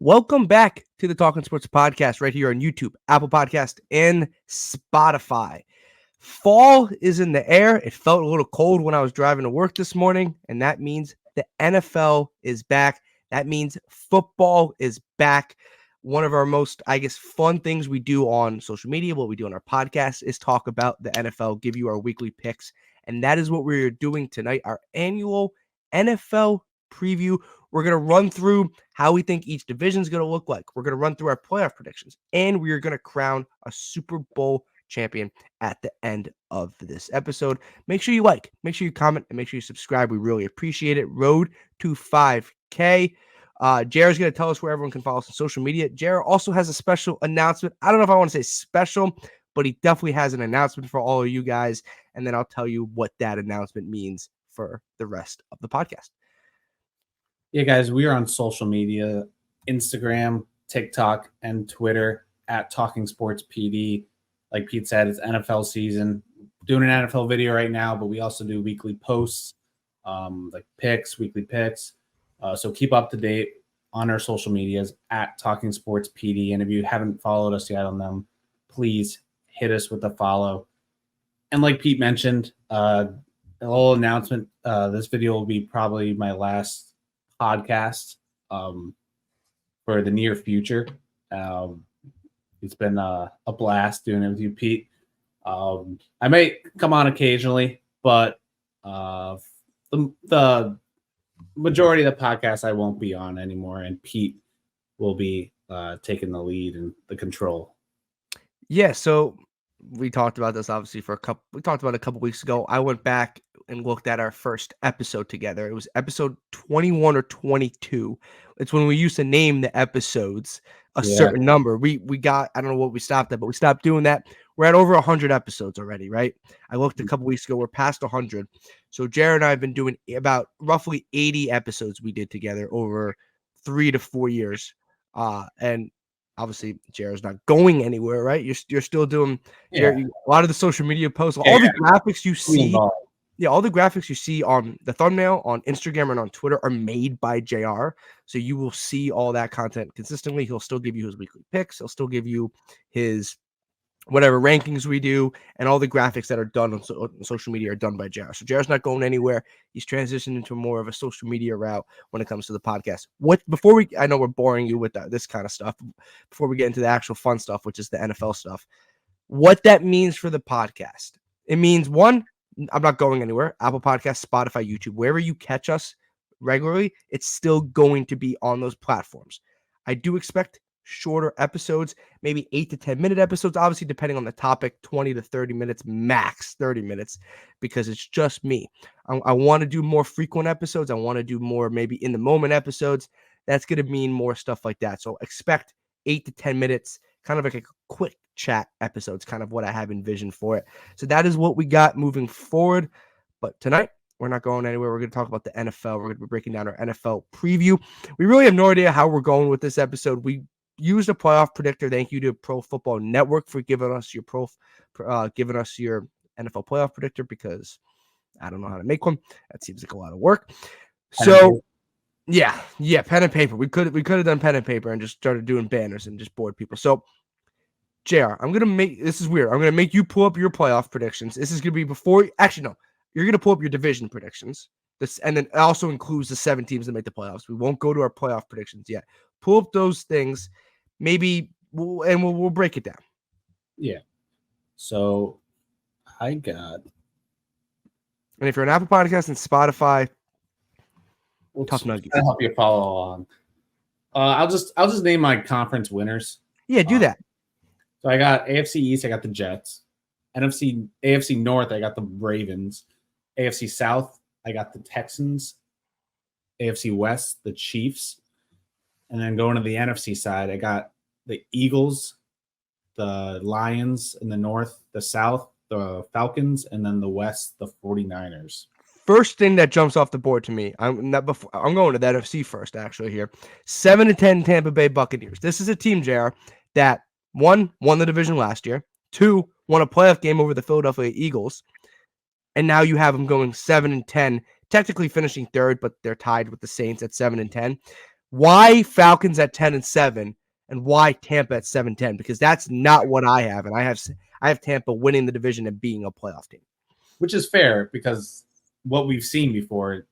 Welcome back to the Talking Sports Podcast right here on YouTube, Apple Podcast, and Spotify. Fall is in the air. It felt a little cold when I was driving to work this morning, and that means the NFL is back. That means football is back. One of our most, fun things we do on social media, what we do on our podcast, is talk about the NFL, give you our weekly picks, and that is what we're doing tonight, our annual NFL preview. We're going to run through how we think each division is going to look like. We're going to run through our playoff predictions, and we are going to crown a Super Bowl champion at the end of this episode. Make sure you like, make sure you comment, and make sure you subscribe. We really appreciate it. Road to 5K. Jared's going to tell us where everyone can follow us on social media. Jared also has a special announcement. I don't know if I want to say special, but he definitely has an announcement for all of you guys, and then I'll tell you what that announcement means for the rest of the podcast. Yeah, guys, we are on social media, Instagram, TikTok, and Twitter at Talking Sports PD. Like Pete said, it's NFL season. Doing an NFL video right now, but we also do weekly posts, like picks, weekly picks. So keep up to date on our social medias at Talking Sports PD. And if you haven't followed us yet on them, please hit us with a follow. And like Pete mentioned, a little announcement. This video will be probably my last podcast for the near future. It's been a blast doing it with you, Pete. I might come on occasionally, but the majority of the podcast I won't be on anymore, and Pete will be taking the lead and the control. Yeah, so we talked about this obviously we talked about it a couple weeks ago. I went back and looked at our first episode together. It was episode 21 or 22. It's when we used to name the episodes a certain number. We got, I don't know what we stopped at, but we stopped doing that. We're at over 100 episodes already, right? I looked a couple weeks ago. We're past 100. So Jared and I have been doing about roughly 80 episodes we did together over 3 to 4 years. And obviously, Jared's not going anywhere, right? You're still doing Jared, a lot of the social media posts, all the graphics you see. Yeah, all the graphics you see on the thumbnail, on Instagram, and on Twitter are made by JR. So you will see all that content consistently. He'll still give you his weekly picks. He'll still give you his whatever rankings we do, and all the graphics that are done on social media are done by JR. So JR's not going anywhere. He's transitioned into more of a social media route when it comes to the podcast. I know we're boring you with this kind of stuff. Before we get into the actual fun stuff, which is the NFL stuff, what that means for the podcast. It means, one, I'm not going anywhere. Apple Podcasts, Spotify, YouTube, wherever you catch us regularly, it's still going to be on those platforms. I do expect shorter episodes, maybe 8 to 10 minute episodes, obviously depending on the topic, 20 to 30 minutes, max 30 minutes, because it's just me. I want to do more frequent episodes. I want to do more maybe in the moment episodes. That's going to mean more stuff like that. So expect 8 to 10 minutes, kind of like a quick chat episodes, kind of what I have envisioned for it. So that is what we got moving forward. But tonight, we're not going anywhere. We're going to talk about the NFL. We're going to be breaking down our NFL preview. We really have no idea how we're going with this episode. We used a playoff predictor. Thank you to Pro Football Network for giving us your NFL playoff predictor, because I don't know how to make one. That seems like a lot of work. So yeah, pen and paper. We could have done pen and paper and just started doing banners and just bored people. So JR, this is weird. I'm gonna make you pull up your playoff predictions. This is gonna be you're gonna pull up your division predictions. And then it also includes the 7 teams that make the playoffs. We won't go to our playoff predictions yet. Pull up those things, we'll break it down. Yeah. So I got. And if you're an Apple Podcast and Spotify, tough nuggets. I'll help you follow along. I'll just name my conference winners. Yeah, do that. So I got AFC East, I got the Jets. AFC North, I got the Ravens. AFC South, I got the Texans. AFC West, the Chiefs. And then going to the NFC side, I got the Eagles, the Lions in the North, the South, the Falcons, and then the West, the 49ers. First thing that jumps off the board to me, I'm going to the NFC first, actually, here. 7-10 Tampa Bay Buccaneers. This is a team, JR, that won the division last year. 2, won a playoff game over the Philadelphia Eagles. And now you have them going 7-10, technically finishing third, but they're tied with the Saints at 7-10. Why Falcons at 10-7 and why Tampa at 7-10? Because that's not what I have, and I have Tampa winning the division and being a playoff team. Which is fair because what we've seen before,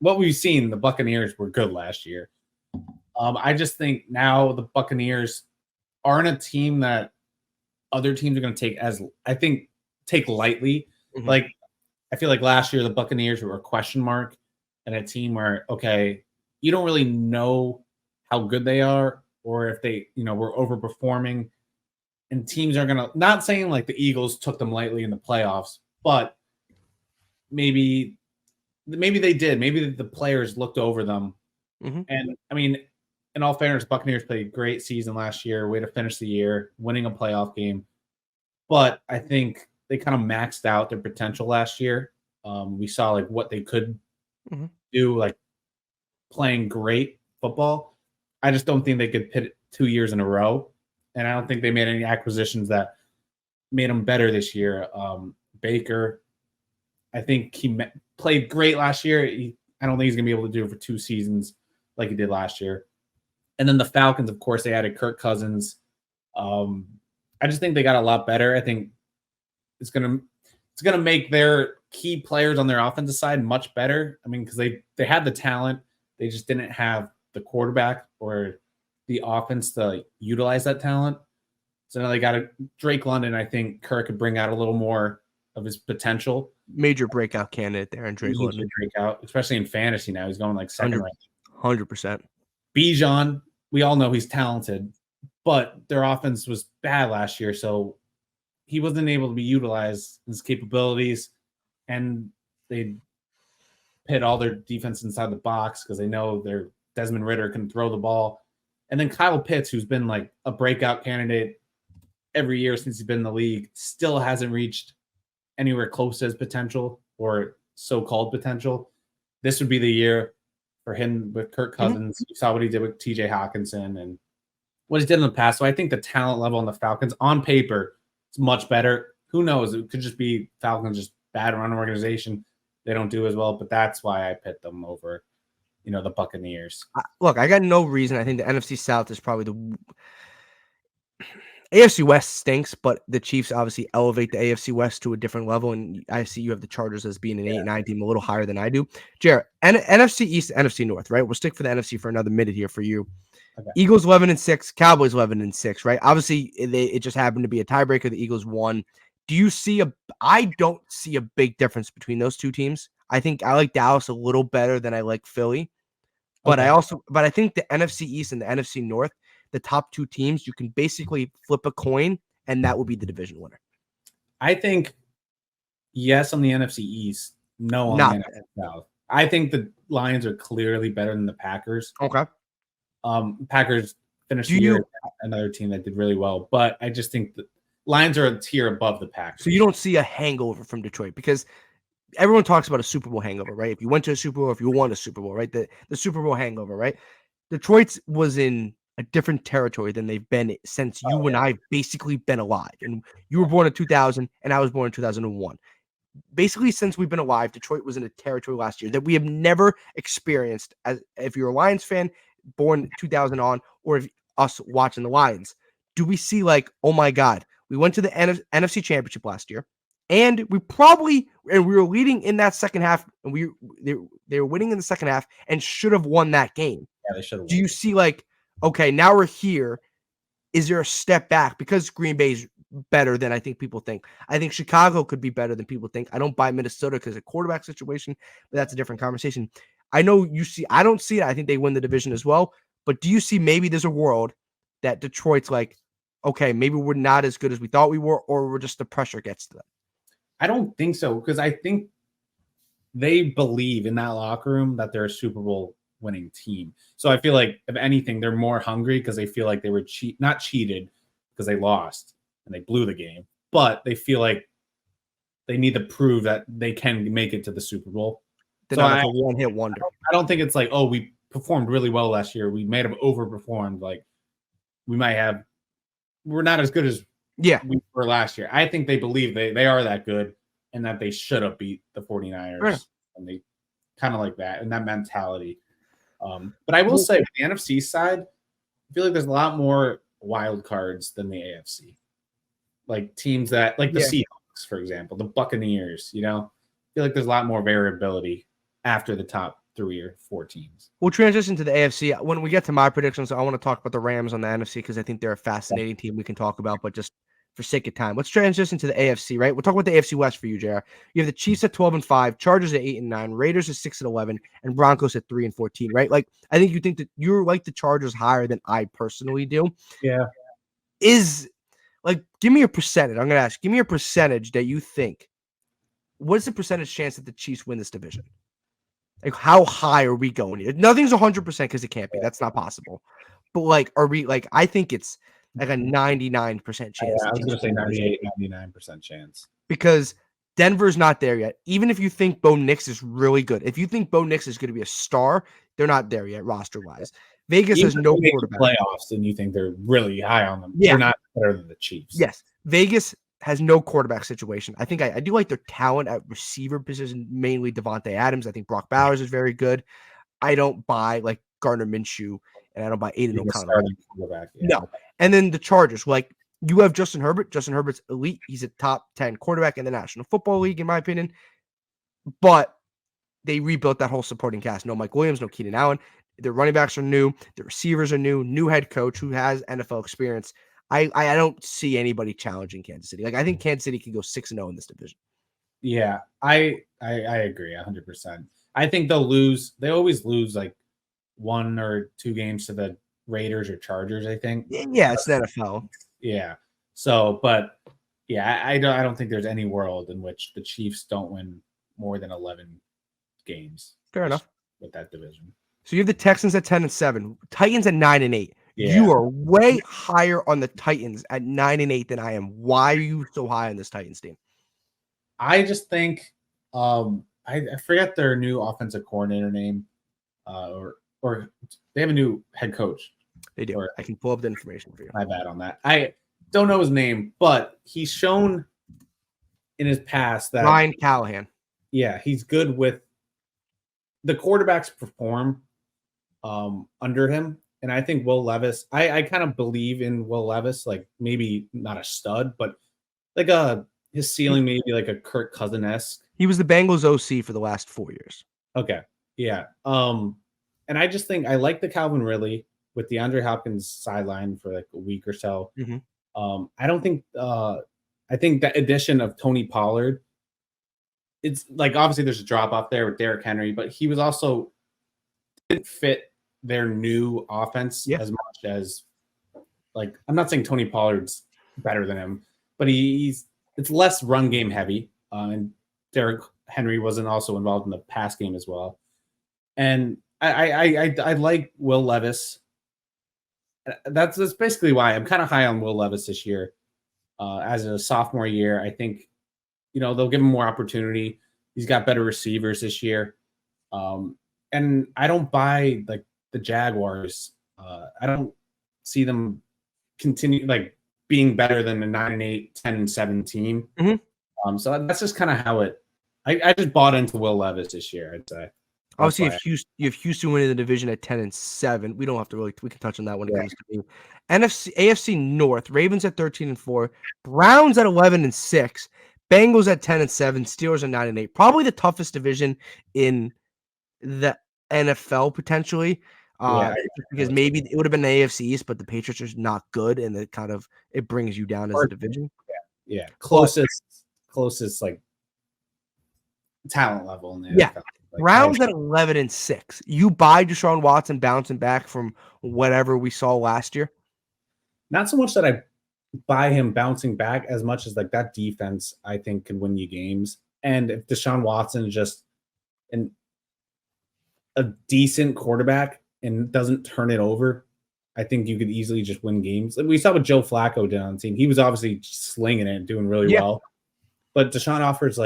the Buccaneers were good last year. I just think now the Buccaneers aren't a team that other teams are going to take lightly. Mhm. Like, I feel like last year the Buccaneers were a question mark and a team where, okay, you don't really know how good they are or if they, were overperforming. And teams are going to, not saying like the Eagles took them lightly in the playoffs, but maybe they did. Maybe the players looked over them. Mhm. And I mean, in all fairness, Buccaneers played a great season last year, way to finish the year, winning a playoff game. But I think they kind of maxed out their potential last year. We saw like what they could Mhm. do, like playing great football. I just don't think they could hit it 2 years in a row, and I don't think they made any acquisitions that made them better this year. Baker, I think he played great last year. I don't think he's gonna be able to do it for 2 seasons like he did last year. And then the Falcons, of course, they added Kirk Cousins. I just think they got a lot better. I think it's gonna make their key players on their offensive side much better. I mean, because they had the talent, they just didn't have the quarterback or the offense to utilize that talent. So now they got Drake London. I think Kirk could bring out a little more of his potential. Major breakout candidate there in Drake London. Breakout, especially in fantasy now. He's going like second round. 100%. Bijan, we all know he's talented, but their offense was bad last year, so he wasn't able to be utilized his capabilities, and they pit all their defense inside the box because they know their Desmond Ridder can throw the ball. And then Kyle Pitts, who's been like a breakout candidate every year since he's been in the league, still hasn't reached anywhere close to his potential or so-called potential. This would be the year for him with Kirk Cousins. Mm-hmm. You saw what he did with TJ Hawkinson and what he did in the past. So I think the talent level on the Falcons on paper is much better. Who knows? It could just be Falcons just bad run organization. They don't do as well, but that's why I pit them over, the Buccaneers. Look, I got no reason. I think the NFC South is probably the AFC West stinks, but the Chiefs obviously elevate the AFC West to a different level, and I see you have the Chargers as being an 8-9 team, a little higher than I do. Jared, NFC East, NFC North, right? We'll stick for the NFC for another minute here for you. Okay. Eagles 11-6, Cowboys 11-6, right? Obviously, it just happened to be a tiebreaker. The Eagles won. Do you see I don't see a big difference between those two teams. I think I like Dallas a little better than I like Philly, but I think the NFC East and the NFC North, the top two teams, you can basically flip a coin and that will be the division winner. I think yes on the NFC East, no on the NFC South. I think the Lions are clearly better than the Packers. Okay. Packers finished the year another team that did really well, but I just think the Lions are a tier above the Packers. So you don't see a hangover from Detroit because everyone talks about a Super Bowl hangover, right? If you went to a Super Bowl, if you won a Super Bowl, right? The Super Bowl hangover, right? Detroit's was in a different territory than they've been since you and I basically been alive. And you were born in 2000 and I was born in 2001. Basically, since we've been alive, Detroit was in a territory last year that we have never experienced. As if you're a Lions fan, born 2000 on, or if us watching the Lions, do we see like, oh my God, we went to the NFC Championship last year, and we were leading in that second half, and they were winning in the second half and should have won that game. Yeah, they should have. Do you see like, okay, now we're here? Is there a step back because Green Bay's better than I think people think? I think Chicago could be better than people think. I don't buy Minnesota because of quarterback situation, but that's a different conversation. I know you see. I don't see it. I think they win the division as well. But do you see maybe there's a world that Detroit's like, okay, maybe we're not as good as we thought we were, or we're just the pressure gets to them? I don't think so, because I think they believe in that locker room that they're a Super Bowl winning team. So I feel like, if anything, they're more hungry because they feel like they were not cheated because they lost and they blew the game, but they feel like they need to prove that they can make it to the Super Bowl. They're not like a one-hit wonder. I don't think it's like, oh, we performed really well last year, we may have overperformed. Like, we're not as good as we were last year. I think they believe they are that good and that they should have beat the 49ers. And they kind of like that and that mentality. But I will Well, say, with the NFC side, I feel like there's a lot more wild cards than the AFC. Like teams that, like the yeah. Seahawks, for example, the Buccaneers. I feel like there's a lot more variability after the top 3 or 4 teams. We'll transition to the AFC. When we get to my predictions, I want to talk about the Rams on the NFC because I think they're a fascinating team we can talk about, but just for sake of time, let's transition to the AFC, right? We'll talk about the AFC West for you, JR. You have the Chiefs at 12-5, Chargers at 8-9, Raiders at 6-11, and Broncos at 3-14, right? Like, I think you think that you're like the Chargers higher than I personally do. Yeah. Give me a percentage. I'm going to ask, give me a percentage that you think. What's the percentage chance that the Chiefs win this division? Like, how high are we going here? Nothing's 100% because it can't be. That's not possible. But, are we, I think it's like a 99% chance. Yeah, I was going to say 98, 99% chance. Because Denver's not there yet. Even if you think Bo Nix is really good, if you think Bo Nix is going to be a star, they're not there yet roster-wise. Vegas has no quarterback. Playoffs, and you think they're really high on them. Yeah. They're not better than the Chiefs. Yes. Vegas has no quarterback situation. I think I do like their talent at receiver position, mainly Devontae Adams. I think Brock Bowers is very good. I don't buy Gardner Minshew, and I don't buy Aiden O'Connell. No. And then the Chargers, you have Justin Herbert. Justin Herbert's elite. He's a top 10 quarterback in the National Football League, in my opinion. But they rebuilt that whole supporting cast. No Mike Williams, no Keenan Allen. Their running backs are new. The receivers are new head coach who has NFL experience. I don't see anybody challenging Kansas City. I think Kansas City can go 6-0 in this division. Yeah, I agree 100%. I think they'll lose. They always lose 1 or 2 games to the Raiders or Chargers, I think. Yeah, it's the NFL. Yeah. So, but yeah, I don't think there's any world in which the Chiefs don't win more than 11 games. Fair enough. With that division. So you have the Texans at 10-7, Titans at 9-8. Yeah. You are way higher on the Titans at 9-8 than I am. Why are you so high on this Titans team? I just think I forget their new offensive coordinator name, or they have a new head coach. They do. I can pull up the information for you. My bad on that. I don't know his name, but he's shown in his past that Ryan Callahan. Yeah, he's good with the quarterbacks perform under him. And I think Will Levis, I kind of believe in Will Levis, maybe not a stud, but his ceiling maybe like a Kirk Cousin-esque. He was the Bengals OC for the last 4 years. Okay. Yeah. And I just think I like the Calvin Ridley with DeAndre Hopkins sideline for a week or so. Mm-hmm. I don't think I think that addition of Tony Pollard, it's obviously there's a drop off there with Derrick Henry, but he was also didn't fit their new offense as much as I'm not saying Tony Pollard's better than him, but it's less run game heavy. And Derrick Henry wasn't also involved in the pass game as well. And I like Will Levis. That's basically why I'm kind of high on Will Levis this year. As a sophomore year, I think, they'll give him more opportunity. He's got better receivers this year. And I don't buy the Jaguars. I don't see them continue being better than the 9-8, 10-7 team. Mm-hmm. So that's just kind of how I just bought into Will Levis this year, I'd say. Obviously, you have Houston winning the division at 10-7. We don't have to we can touch on that when it comes to me. AFC North, Ravens at 13-4, Browns at 11-6, Bengals at 10-7, Steelers at 9-8. Probably the toughest division in the NFL potentially. Because maybe it would have been the AFC East, but the Patriots are not good, and it brings you down as a division. Yeah. Closest talent level in the NFL. Browns at 11-6. You buy Deshaun Watson bouncing back from whatever we saw last year? Not so much that I buy him bouncing back as much as that defense I think can win you games. And if Deshaun Watson is just a decent quarterback and doesn't turn it over, I think you could easily just win games. We saw what Joe Flacco did on the team. He was obviously slinging it and doing really well. But Deshaun offers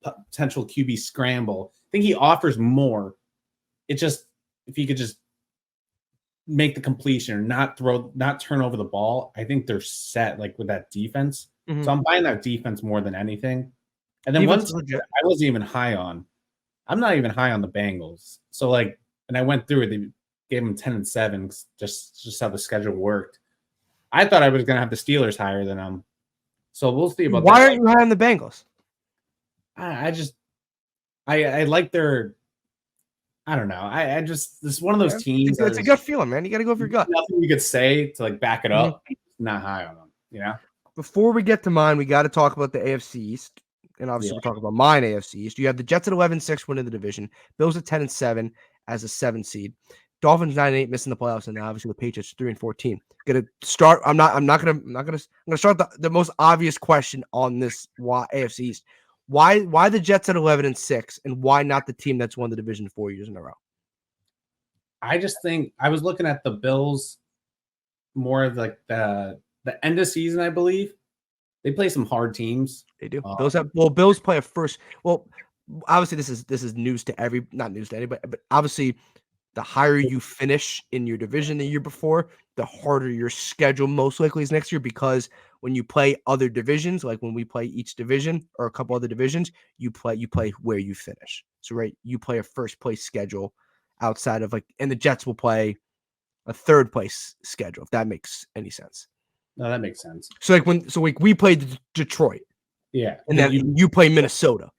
potential QB scramble. I think he offers more. It just, if he could just make the completion or not turn over the ball, I think they're set with that defense. Mm-hmm. So I'm buying that defense more than anything. And then I wasn't even high on. I'm not even high on the Bengals. So and I went through it. They gave them 10-7, just how the schedule worked. I thought I was going to have the Steelers higher than them. So we'll see about that. Why aren't you high on the Bengals? I like their. I don't know. I just this is one of those teams. It's a gut feeling, man. You got to go for your gut. Nothing you could say to like back it up. Not high on them, you know. Before we get to mine, we got to talk about the AFC East, and obviously we'll talk about mine AFC East. You have the Jets at 11-6 winning the division, Bills at 10-7 as a 7 seed, Dolphins 9-8 missing the playoffs, and obviously the Patriots 3-14. Gonna start. I'm gonna start the most obvious question on this AFC East. Why the Jets at 11-6, and why not the team that's won the division 4 years in a row? I just think I was looking at the Bills more of like the end of season. I believe they play some hard teams. They do. Bills play a first. Well, obviously this is news to not news to anybody, but obviously the higher you finish in your division the year before, the harder your schedule most likely is next year, because when you play other divisions, like when we play each division or a couple other divisions, you play where you finish. So right, you play a first place schedule outside of and the Jets will play a third place schedule, if that makes any sense. No, that makes sense. So we played Detroit. Yeah. And then you play Minnesota.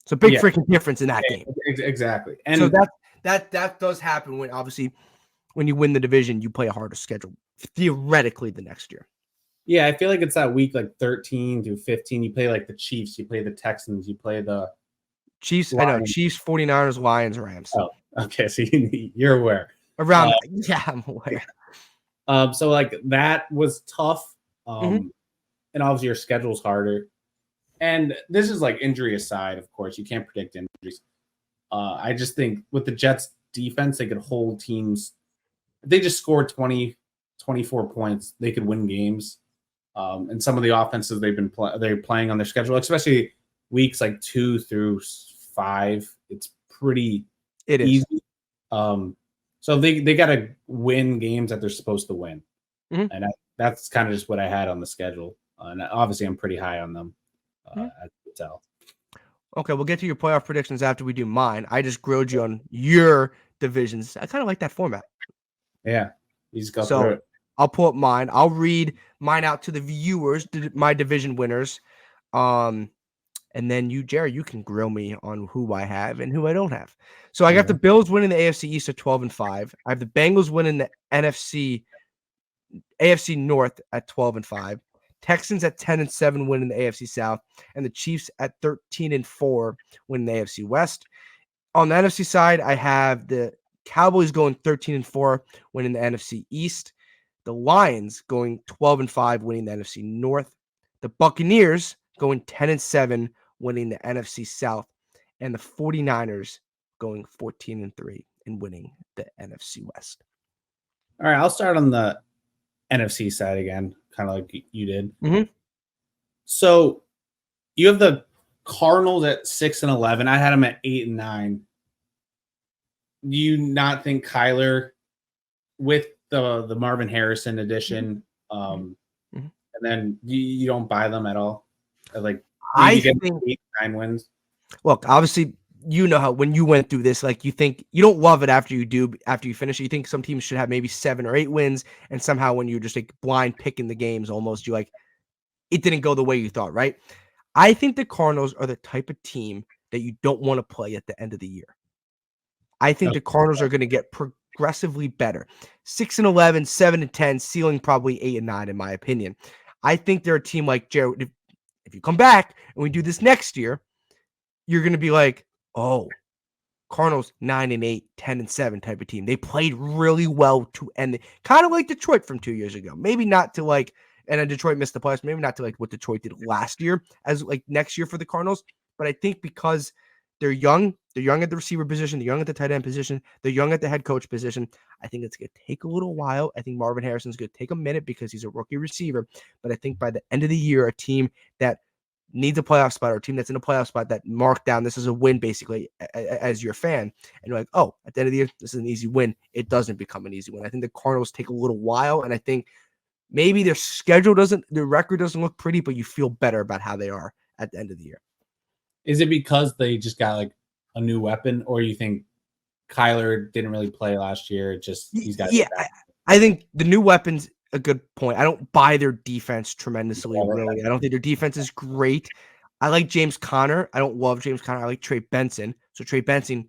So big freaking difference in that game. Exactly. And so that does happen when you win the division, you play a harder schedule theoretically the next year. Yeah, I feel like it's that week like 13 through 15. You play like the Chiefs, you play the Texans, you play the Chiefs. Lions. I know Chiefs, 49ers, Lions, Rams. Oh, okay. So you're aware. Yeah, I'm aware. So like that was tough. And obviously your schedule's harder. And this is like injury aside, of course, you can't predict injuries. I just think with the Jets defense, they could hold teams. If they just scored 20, 24 points, they could win games. And some of the offenses they're playing on their schedule, especially weeks like 2 through 5, it's pretty easy. So they got to win games that they're supposed to win. And that's kind of just what I had on the schedule. And obviously I'm pretty high on them, as you can tell. Okay, we'll get to your playoff predictions after we do mine. I just grilled you on your divisions. I kind of like that format. Yeah, you just go through it. I'll pull up mine. I'll read mine out to the viewers, my division winners. And then you, Jerry, you can grill me on who I have and who I don't have. So I got the Bills winning the AFC East at 12-5. I have the Bengals winning the AFC North at 12-5. Texans at 10-7 winning the AFC South, and the Chiefs at 13-4 winning the AFC West. On the NFC side, I have the Cowboys going 13-4 winning the NFC East. The Lions going 12-5 winning the NFC North. The Buccaneers going 10-7 winning the NFC South, and the 49ers going 14-3 and winning the NFC West. All right, I'll start on the NFC side again, kind of like you did. So you have the Cardinals at 6-11. I had them at 8-9. Do you not think Kyler, with the Marvin Harrison edition, and then you don't buy them at all? Like I think 8-9 wins. Look, obviously, you know how when you went through this, like you think you don't love it after you finish. You think some teams should have maybe 7 or 8 wins, and somehow when you're just like blind picking the games, almost you're like it didn't go the way you thought, right? I think the Cardinals are the type of team that you don't want to play at the end of the year. I think the Cardinals are going to get progressively better. 6-11, 7-10, ceiling probably 8-9 in my opinion. I think they're a team like Jared. If you come back and we do this next year, you're going to be like, oh, Cardinals 9-8, 10-7 type of team. They played really well to end, kind of like Detroit from 2 years ago. Maybe not to like, and then Detroit missed the playoffs. Maybe not to like what Detroit did last year as like next year for the Cardinals. But I think because they're young at the receiver position, they're young at the tight end position, they're young at the head coach position. I think it's going to take a little while. I think Marvin Harrison's going to take a minute because he's a rookie receiver. But I think by the end of the year, a team that needs a playoff spot or a team that's in a playoff spot that marked down this is a win basically as your fan, and you're like, oh, at the end of the year, this is an easy win. It doesn't become an easy win. I think the Cardinals take a little while, and I think maybe their record doesn't look pretty, but you feel better about how they are at the end of the year. Is it because they just got like a new weapon, or you think Kyler didn't really play last year. Just he's got to Yeah, get back. I think the new weapons a good point. I don't buy their defense tremendously, Yeah, really. I don't think their defense is great. I like James Conner. I don't love James Conner. I like Trey Benson. So Trey Benson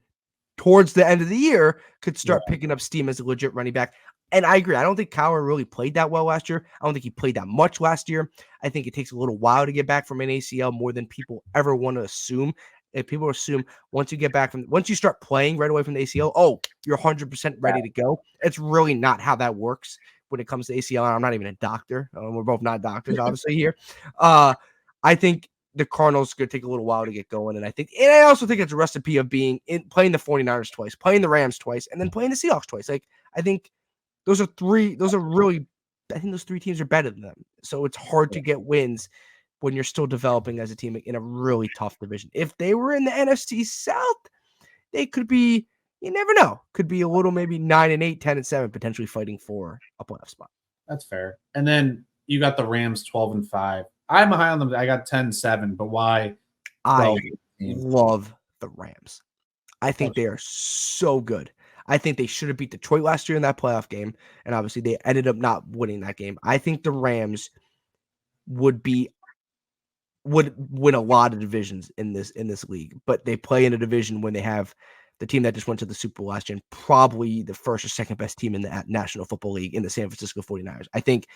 towards the end of the year could start picking up steam as a legit running back. And I agree. I don't think Kyler really played that well last year. I don't think he played that much last year. I think it takes a little while to get back from an ACL more than people ever want to assume. If people assume once you start playing right away from the ACL, oh, you're 100% ready to go. It's really not how that works when it comes to ACL. I'm not even a doctor. We're both not doctors, obviously, here. I think the Cardinals could take a little while to get going. And I also think it's a recipe of playing the 49ers twice, playing the Rams twice, and then playing the Seahawks twice. I think those three teams are better than them. So it's hard to get wins when you're still developing as a team in a really tough division. If they were in the NFC South, they could be, you never know, could be a little maybe 9-8, 10-7, potentially fighting for a playoff spot. That's fair. And then you got the Rams 12-5. I'm high on them. I got 10-7, but why? I love the Rams. I think they are so good. I think they should have beat Detroit last year in that playoff game, and obviously they ended up not winning that game. I think the Rams would win a lot of divisions in this league, but they play in a division when they have the team that just went to the Super Bowl last year, and probably the first or second best team in the National Football League in the San Francisco 49ers. I think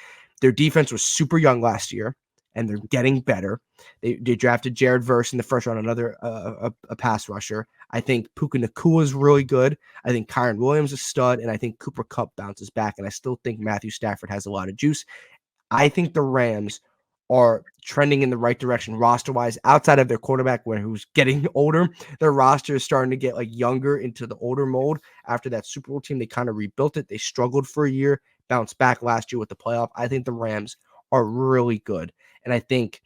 their defense was super young last year, and they're getting better. They drafted Jared Verse in the first round, another a pass rusher. I think Puka Nacua is really good. I think Kyron Williams is a stud, and I think Cooper Kupp bounces back, and I still think Matthew Stafford has a lot of juice. I think the Rams are trending in the right direction roster-wise. Outside of their quarterback, who's getting older, their roster is starting to get younger into the older mold. After that Super Bowl team, they kind of rebuilt it. They struggled for a year, bounced back last year with the playoff. I think the Rams are really good, and I think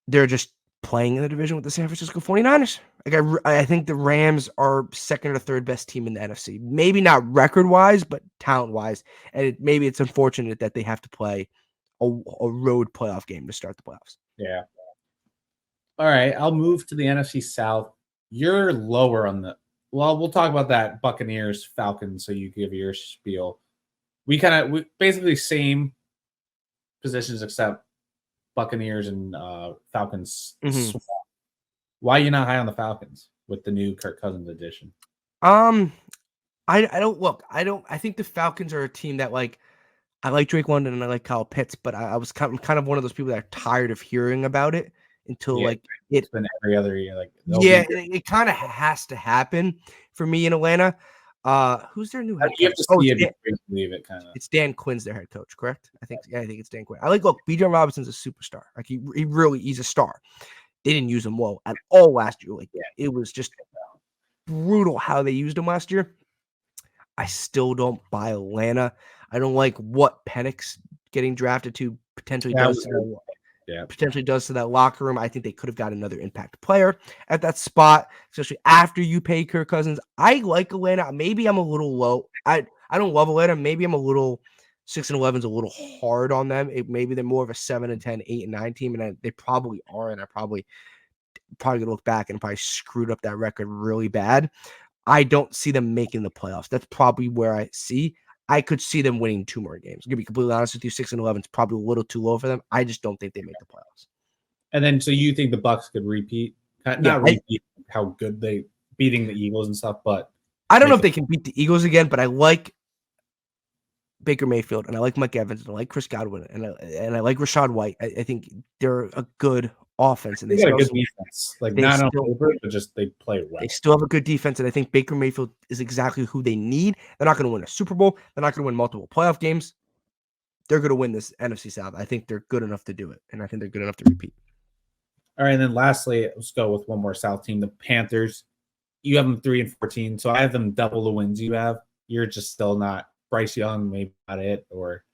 they're just playing in the division with the San Francisco 49ers. I think the Rams are second or third best team in the NFC. Maybe not record-wise, but talent-wise. And maybe it's unfortunate that they have to play a road playoff game to start the playoffs. Yeah. All right. I'll move to the NFC South. You're lower on we'll talk about that Buccaneers, Falcons, so you give your spiel. We basically same positions except Buccaneers and Falcons. Mm-hmm. Why are you not high on the Falcons with the new Kirk Cousins edition? I think the Falcons are a team that I like Drake London and I like Kyle Pitts, but I'm kind of one of those people that are tired of hearing about it until it's been every other year. It kind of has to happen for me in Atlanta. Who's their new head coach? You have to see it to believe it, kind of. It's Dan Quinn's their head coach, correct? I think it's Dan Quinn. Bijan Robinson's a superstar. He's a star. They didn't use him well at all last year. It was just brutal how they used him last year. I still don't buy Atlanta. I don't like what Penix getting drafted to potentially does to that locker room. I think they could have got another impact player at that spot, especially after you pay Kirk Cousins. I like Atlanta. Maybe I'm a little low. I don't love Atlanta. Maybe I'm a little 6-11 is a little hard on them. Maybe they're more of a 7-10, 8-9 team, and they probably are. And I probably gonna look back and probably screwed up that record really bad. I don't see them making the playoffs. That's probably where I could see them winning 2 more games. I'm gonna be completely honest with you. 6-11 is probably a little too low for them. I just don't think they make the playoffs. And then, so you think the Bucks could repeat? Repeat how good they beating the Eagles and stuff, but I don't know if they can beat the Eagles again. But I like Baker Mayfield and I like Mike Evans and I like Chris Godwin and I like Rachaad White. I think they're a good offense and they got a good defense. Not on paper, but just they play well. They still have a good defense, and I think Baker Mayfield is exactly who they need. They're not going to win a Super Bowl. They're not going to win multiple playoff games. They're going to win this NFC South. I think they're good enough to do it, and I think they're good enough to repeat. All right, and then lastly, let's go with one more South team, the Panthers. You have them 3-14, so I have them double the wins you have. You're just still not Bryce Young, maybe not it, or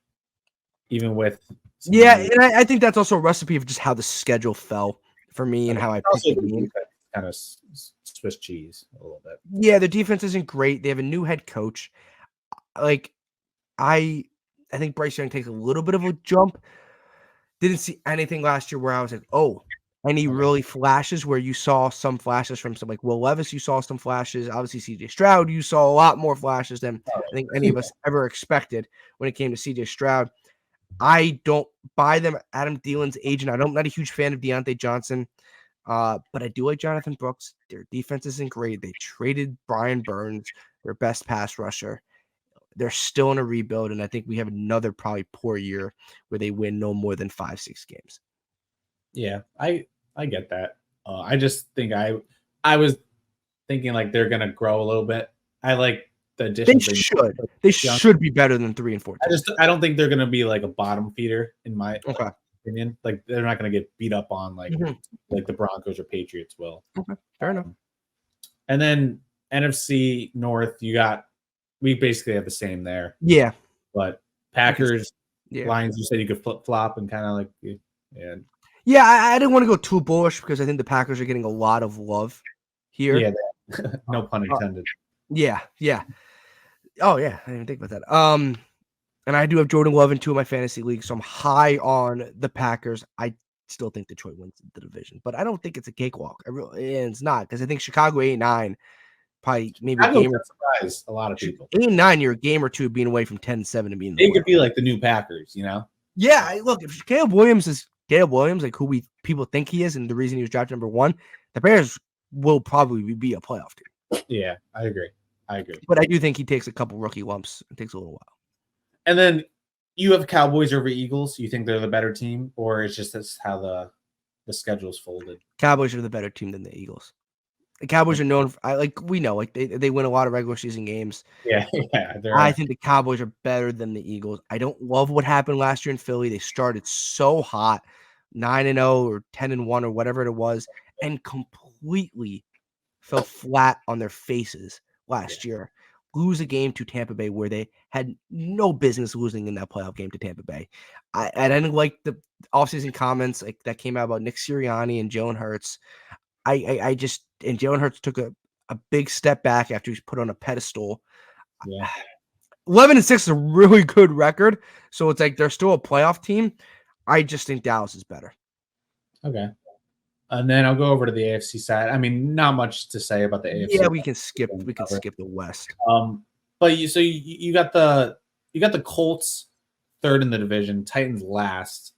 even with and I think that's also a recipe of just how the schedule fell for me and how I picked the game. Kind of Swiss cheese a little bit. Yeah, their defense isn't great. They have a new head coach. I think Bryce Young takes a little bit of a jump. Didn't see anything last year where I was like, oh, any Okay. really flashes where you saw some flashes from some like Will Levis, you saw some flashes. Obviously, CJ Stroud, you saw a lot more flashes than I think any of us ever expected when it came to CJ Stroud. I don't buy them. Adam Thielen's agent. I'm not a huge fan of Deontay Johnson, but I do like Jonathan Brooks. Their defense isn't great. They traded Brian Burns, their best pass rusher. They're still in a rebuild, and I think we have another probably poor year where they win no more than 5-6 games. Yeah, I get that. I just think I was thinking like they're gonna grow a little bit. I like the They additions they should. made. They Young. should be better than 3 and 14. I don't think they're gonna be like a bottom feeder in my Okay. opinion. Like they're not gonna get beat up on Mhm. like the Broncos or Patriots will. Okay. Fair enough. And then NFC North, we basically have the same there. Yeah. But Packers, Yeah. Lions, you said you could flip flop and kind of like yeah. Yeah, I didn't want to go too bullish because I think the Packers are getting a lot of love here. Yeah, no pun intended. Yeah. Oh yeah, I didn't even think about that. And I do have Jordan Love in 2 of my fantasy leagues, so I'm high on the Packers. I still think Detroit wins the division, but I don't think it's a cakewalk. It's not because I think Chicago 8-9, probably maybe a I game will or surprise a lot of people. 8-9. You're a game or two being away from 10-7 and being the They winner. could be like the new Packers, you know? Yeah, look, if Caleb Williams is Caleb Williams, like who people think he is, and the reason he was drafted number 1, the Bears will probably be a playoff team. Yeah, I agree. But I do think he takes a couple rookie lumps. It takes a little while. And then you have Cowboys over Eagles. You think they're the better team, or it's just that's how the schedule's folded? Cowboys are the better team than the Eagles. The Cowboys are known for, we know, like they win a lot of regular season games. Yeah. I think the Cowboys are better than the Eagles. I don't love what happened last year in Philly. They started so hot, 9-0 or 10-1 or whatever it was, and completely fell flat on their faces last year. Lose a game to Tampa Bay where they had no business losing in that playoff game to Tampa Bay. I didn't like the offseason comments like that came out about Nick Sirianni and Jalen Hurts. I just and Jalen Hurts took a big step back after he's put on a pedestal. Yeah. 11-6 is a really good record, so it's like they're still a playoff team. I just think Dallas is better. Okay. And then I'll go over to the AFC side. I mean, not much to say about the AFC. Yeah, we can skip the West. But you got the Colts third in the division, Titans last.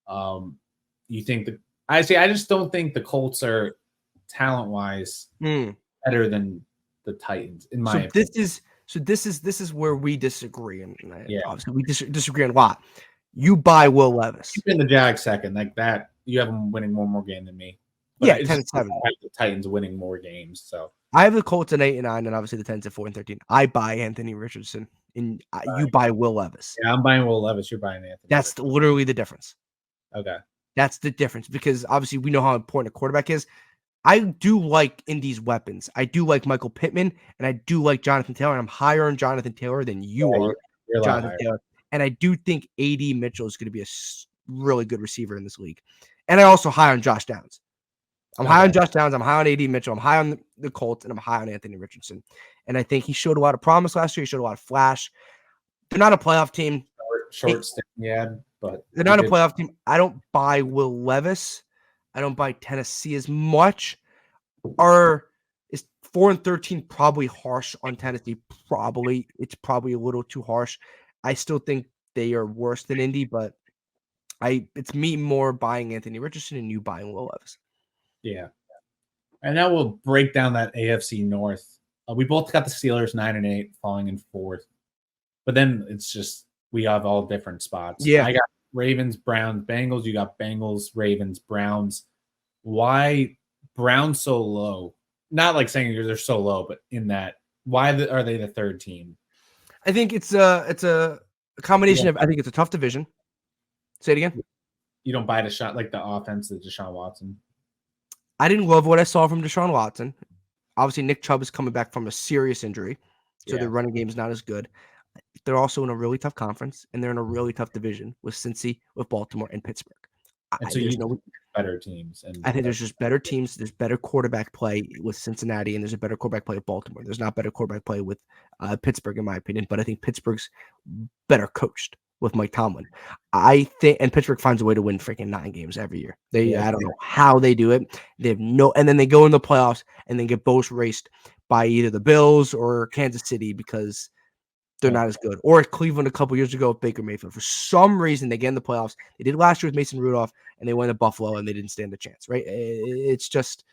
You think I just don't think the Colts are talent-wise better than the Titans in my opinion. This is where we disagree, and obviously we disagree on a lot. You buy Will Levis. You've been the Jags second, like that. You have them winning one more game than me. But yeah, 10-7. The Titans winning more games. So I have the Colts at 8-9, and obviously the Titans at 4-13. I buy Anthony Richardson, and you buy Will Levis. Yeah, I'm buying Will Levis. You're buying Anthony. That's literally the difference. Okay, that's the difference because obviously we know how important a quarterback is. I do like Indy's weapons. I do like Michael Pittman, and I do like Jonathan Taylor. And I'm higher on Jonathan Taylor than you are, you're Jonathan Taylor. And I do think A.D. Mitchell is going to be a really good receiver in this league. And I also high on Josh Downs. I'm high on Josh Downs. I'm high on A.D. Mitchell. I'm high on the Colts, and I'm high on Anthony Richardson. And I think he showed a lot of promise last year. He showed a lot of flash. They're not a playoff team. Short stint, but they're not a playoff team. I don't buy Will Levis. I don't buy Tennessee as much. Is 4-13 probably harsh on Tennessee? Probably. It's probably a little too harsh. I still think they are worse than Indy, but it's me more buying Anthony Richardson and you buying Will Levis. Yeah. And now we'll break down that AFC North. We both got the Steelers 9-8, falling in fourth. But then it's just we have all different spots. Yeah. I got Ravens, Browns, Bengals. You got Bengals, Ravens, Browns. Why Browns so low? Not like saying they're so low, but in that, why are they the third team? I think it's a combination of. I think it's a tough division. Say it again. You don't buy the shot like the offense of Deshaun Watson. I didn't love what I saw from Deshaun Watson. Obviously, Nick Chubb is coming back from a serious injury, so their running game is not as good. They're also in a really tough conference, and they're in a really tough division with Cincy, with Baltimore, and Pittsburgh. And so there's better teams. And I think there's just better teams. There's better quarterback play with Cincinnati, and there's a better quarterback play with Baltimore. There's not better quarterback play with Pittsburgh, in my opinion, but I think Pittsburgh's better coached. with Mike Tomlin. I think, and Pittsburgh finds a way to win freaking 9 games every year. Yeah. I don't know how they do it. They have no, and then they go in the playoffs and then get both raced by either the Bills or Kansas City because they're not as good. Or Cleveland a couple years ago with Baker Mayfield. For some reason, they get in the playoffs. They did last year with Mason Rudolph, and they went to Buffalo, and they didn't stand a chance, right? It's just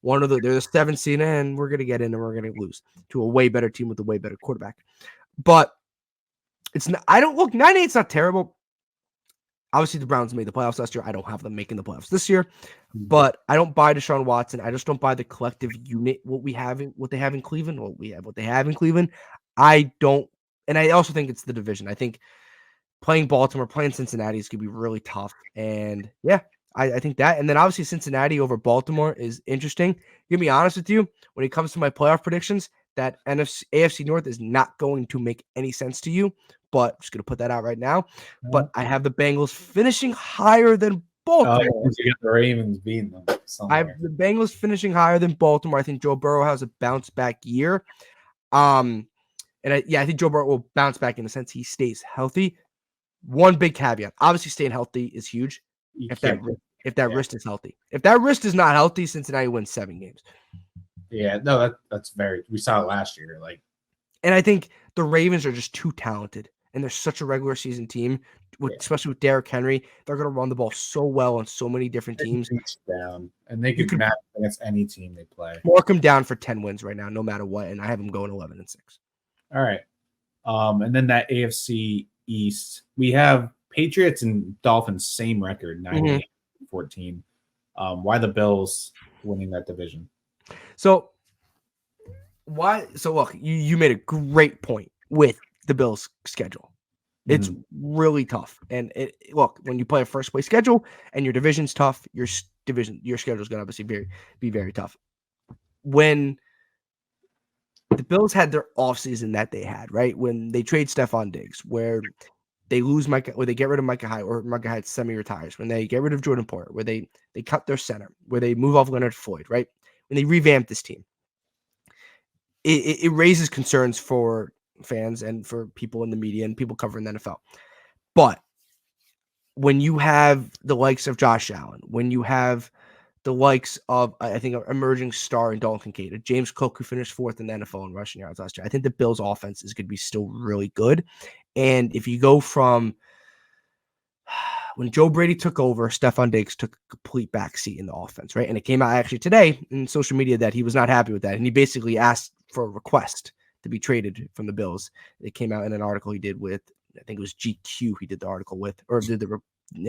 they're the 7th seed, and we're going to get in, and we're going to lose to a way better team with a way better quarterback. But it's not, I don't look, 9-8's not terrible. Obviously, the Browns made the playoffs last year. I don't have them making the playoffs this year, but I don't buy Deshaun Watson. I just don't buy the collective unit, what they have in Cleveland, what they have in Cleveland. I don't, and I also think it's the division. I think playing Baltimore, playing Cincinnati is going to be really tough. And yeah, I think that. And then obviously Cincinnati over Baltimore is interesting. To be honest with you, when it comes to my playoff predictions, that AFC North is not going to make any sense to you, but I'm just going to put that out right now. But I have the Bengals finishing higher than Baltimore. You get the Ravens beating them somewhere. I have the Bengals finishing higher than Baltimore. I think Joe Burrow has a bounce back year. And I think Joe Burrow will bounce back in the sense he stays healthy. One big caveat: obviously, staying healthy is huge. If that wrist is healthy, if that wrist is not healthy, Cincinnati wins 7 games. Yeah, no, that's we saw it last year. And I think the Ravens are just too talented, and they're such a regular season team, especially with Derrick Henry. They're going to run the ball so well on so many different teams. Down, and they could match against any team they play. Mark them down for 10 wins right now, no matter what, and I have them going 11-6. All right, and then that AFC East, we have Patriots and Dolphins same record, 9-14. Why the Bills winning that division? So look, you made a great point with the Bills' schedule. It's really tough. And look, when you play a first place schedule and your division's tough, your schedule is going to obviously be very tough. When the Bills had their offseason that they had, right? When they trade Stephon Diggs, where they lose Micah, or they get rid of Micah Hyde, or Micah Hyde semi-retires, when they get rid of Jordan Poyer, where they cut their center, where they move off Leonard Floyd, right? When they revamp this team, it raises concerns for fans and for people in the media and people covering the NFL. But when you have the likes of Josh Allen, when you have the likes of, I think, an emerging star in Dalton Kincaid, James Cook, who finished 4th in the NFL in rushing yards last year, I think the Bills' offense is going to be still really good. And if you go from when Joe Brady took over, Stephon Diggs took a complete backseat in the offense, right? And it came out actually today in social media that he was not happy with that. And he basically asked for a request to be traded from the Bills. It came out in an article he did with, I think it was GQ he did the article with, or did the,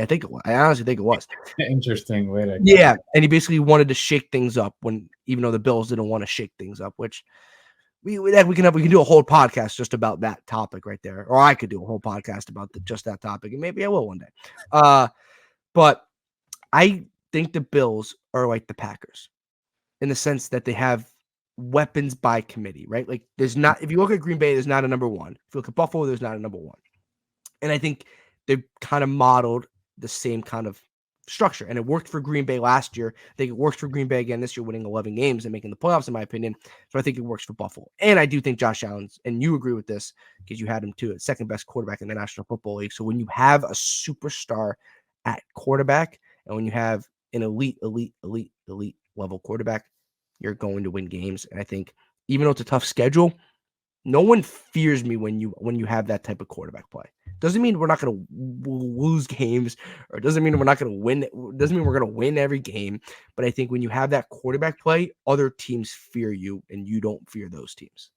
I think it was. I honestly think it was. Interesting way to. Yeah. And he basically wanted to shake things up even though the Bills didn't want to shake things up, which we can do a whole podcast just about that topic right there. Or I could do a whole podcast about just that topic, and maybe I will one day. But I think the Bills are like the Packers in the sense that they have weapons by committee, right? Like if you look at Green Bay, there's not a number 1. If you look at Buffalo, there's not a number 1. And I think they've kind of modeled the same kind of structure. And it worked for Green Bay last year. I think it works for Green Bay again this year, winning 11 games and making the playoffs, in my opinion. So I think it works for Buffalo. And I do think Josh Allen's, and you agree with this because you had him too, at second best quarterback in the National Football League. So when you have a superstar at quarterback, and when you have an elite level quarterback, you're going to win games. And I think even though it's a tough schedule, no one fears me when you have that type of quarterback play. Doesn't mean we're not going to lose games, or doesn't mean we're not going to win. Doesn't mean we're going to win every game. But I think when you have that quarterback play, other teams fear you, and you don't fear those teams.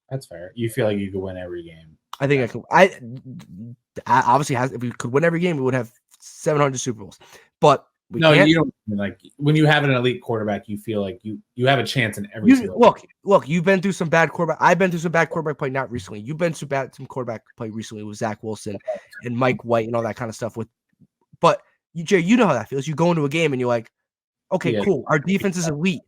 That's fair. You feel like you could win every game. I think I could. I obviously if we could win every game, we would have 700 Super Bowls. But you don't, like when you have an elite quarterback, you feel like you have a chance in every single look, you've been through some bad quarterback. I've been through some bad quarterback play, not recently. You've been through some quarterback play recently with Zach Wilson and Mike White and all that kind of stuff. But Jay, you know how that feels. You go into a game and you're like, okay, cool. Our defense is elite.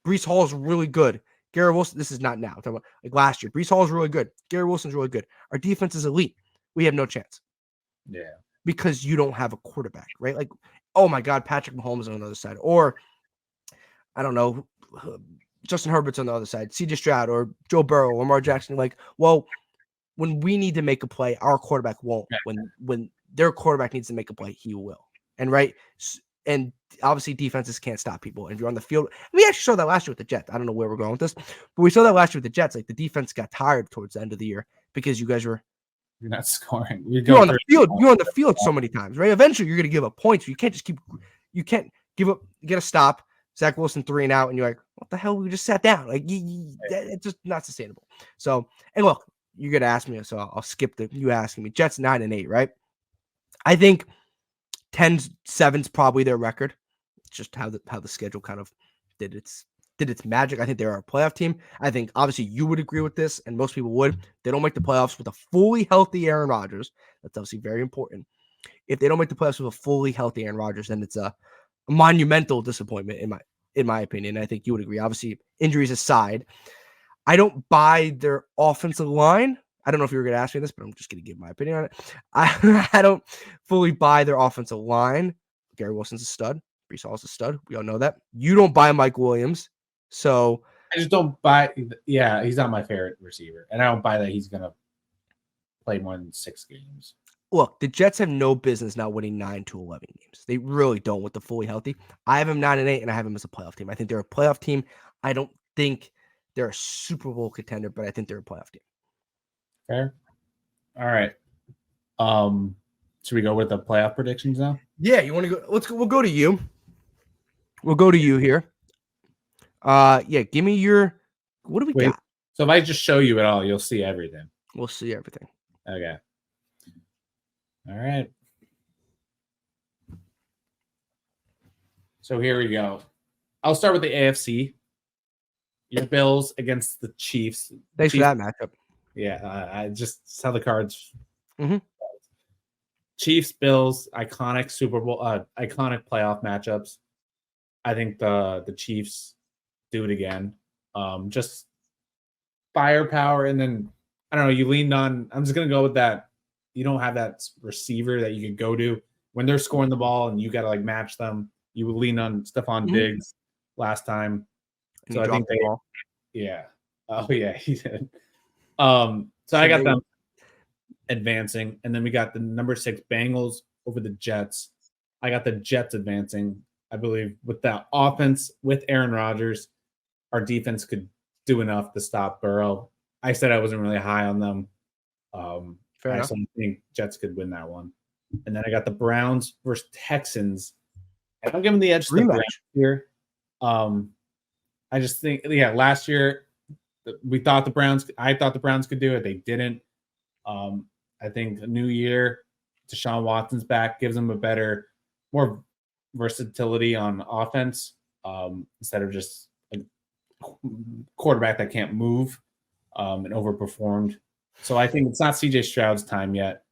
Breece Hall is really good. Garrett Wilson, this is not now. I'm talking about like last year. Breece Hall is really good. Garrett Wilson's really good. Our defense is elite. We have no chance. Yeah. Because you don't have a quarterback, right? Like, oh my God, Patrick Mahomes on the other side. Or, I don't know, Justin Herbert's on the other side. CJ Stroud or Joe Burrow, Lamar Jackson. Like, well, when we need to make a play, our quarterback won't. Yeah. When their quarterback needs to make a play, he will. And right, and obviously defenses can't stop people. And if you're on the field, we actually saw that last year with the Jets. I don't know where we're going with this, but we saw that last year with the Jets. Like the defense got tired towards the end of the year because you guys were You're not scoring. you're on the field. You're on the field so many times, right? Eventually, you're going to give up points. You can't just keep. You can't give up. You got to stop. Zach Wilson 3 and out, and you're like, what the hell? We just sat down. Like, it's just not sustainable. So, and look, you're gonna ask me, so I'll skip you asking me. Jets 9-8, right? I think 10-7's probably their record. It's just how the schedule kind of did its magic. I think they're a playoff team. I think obviously you would agree with this, and most people would. They don't make the playoffs with a fully healthy Aaron Rodgers. That's obviously very important. If they don't make the playoffs with a fully healthy Aaron Rodgers, then it's a monumental disappointment in my opinion. I think you would agree. Obviously, injuries aside, I don't buy their offensive line. I don't know if you were going to ask me this, but I'm just going to give my opinion on it. I don't fully buy their offensive line. Gary Wilson's a stud. Breece Hall's a stud. We all know that. You don't buy Mike Williams. So I just don't buy. Yeah, he's not my favorite receiver. And I don't buy that he's going to play more than 6 games. Look, the Jets have no business now winning 9 to 11 games. They really don't with the fully healthy. I have him 9-8, and I have him as a playoff team. I think they're a playoff team. I don't think they're a Super Bowl contender, but I think they're a playoff team. Fair. All right. Should we go with the playoff predictions now? Yeah, you want to go? We'll go to you. We'll go to you here. Yeah, give me your. What do we got? So if I just show you it all, you'll see everything. We'll see everything. Okay. All right. So here we go. I'll start with the AFC. Your Bills against the Chiefs. Thanks for that matchup. Yeah, I just saw the cards. Mm-hmm. Chiefs, Bills, iconic Super Bowl, iconic playoff matchups. I think the Chiefs do it again. Just firepower, and then I don't know. You leaned on. I'm just gonna go with that. You don't have that receiver that you could go to when they're scoring the ball, and you got to like match them. You would lean on Stephon Diggs last time, And so I think yeah. Oh yeah, he did. So I got them advancing, and then we got the number 6 Bengals over the Jets. I got the Jets advancing. I believe with that offense with Aaron Rodgers, our defense could do enough to stop Burrow. I said I wasn't really high on them. I still think Jets could win that one. And then I got the Browns versus Texans. And I'm giving the edge to the Browns here. I just think, last year I thought the Browns could do it. They didn't. I think a new year, Deshaun Watson's back, gives them more versatility on offense instead of just a quarterback that can't move and overperformed. So I think it's not CJ Stroud's time yet,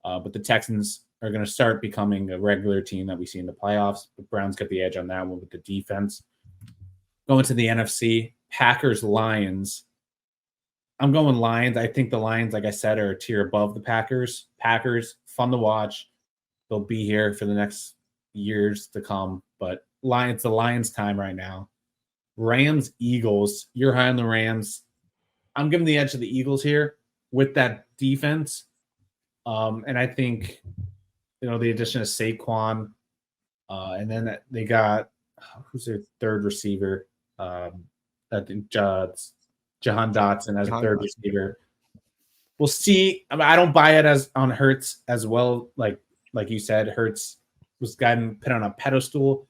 but the Texans are going to start becoming a regular team that we see in the playoffs. The Browns got the edge on that one with the defense. Going to the NFC, Packers, Lions. I'm going Lions. I think the Lions, like I said, are a tier above the Packers. Packers, fun to watch. They'll be here for the next years to come. But Lions, the Lions' time right now. Rams, Eagles. You're high on the Rams. I'm giving the edge to the Eagles here with that defense. And I think, the addition of Saquon. And then they got, who's their third receiver? I think Jahan Dotson as a third receiver. We'll see. I don't buy it as on Hurts as well. Like you said, Hurts was gotten put on a pedestal,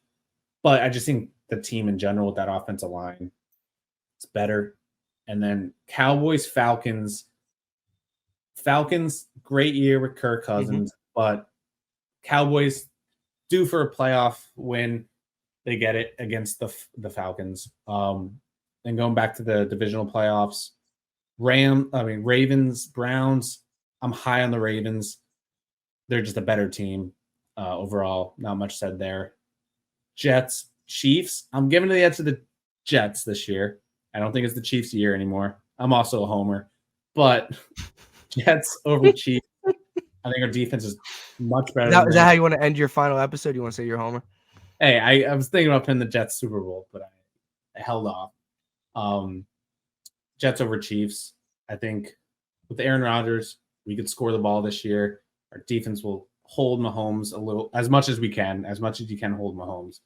but I just think the team in general with that offensive line, it's better. And then Cowboys, Falcons. Falcons, great year with Kirk Cousins, but Cowboys due for a playoff win. They get it against the Falcons. And going back to the divisional playoffs, Ravens, Browns. I'm high on the Ravens. They're just a better team overall. Not much said there. Jets, Chiefs. I'm giving the edge to the Jets this year. I don't think it's the Chiefs' year anymore. I'm also a homer, but Jets over Chiefs. I think our defense is much better. Is that how you want to end your final episode? You want to say you're a homer? Hey, I was thinking about playing the Jets Super Bowl, but I held off. Jets over Chiefs. I think with Aaron Rodgers, we could score the ball this year. Our defense will hold Mahomes a little, as much as we can, as much as you can hold Mahomes.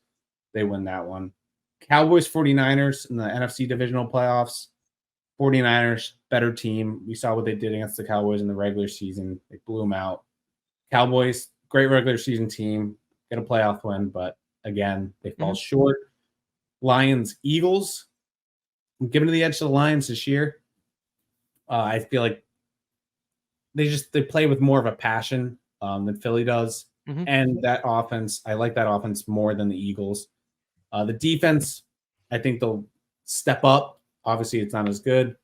They win that one. Cowboys 49ers in the NFC divisional playoffs. 49ers, better team. We saw what they did against the Cowboys in the regular season. They blew them out. Cowboys, great regular season team, get a playoff win, but again, they fall short. Lions, Eagles. I'm giving to the edge to the Lions this year. I feel like they play with more of a passion than Philly does. And that offense, I like that offense more than the Eagles. The defense, I think they'll step up. Obviously, it's not as good,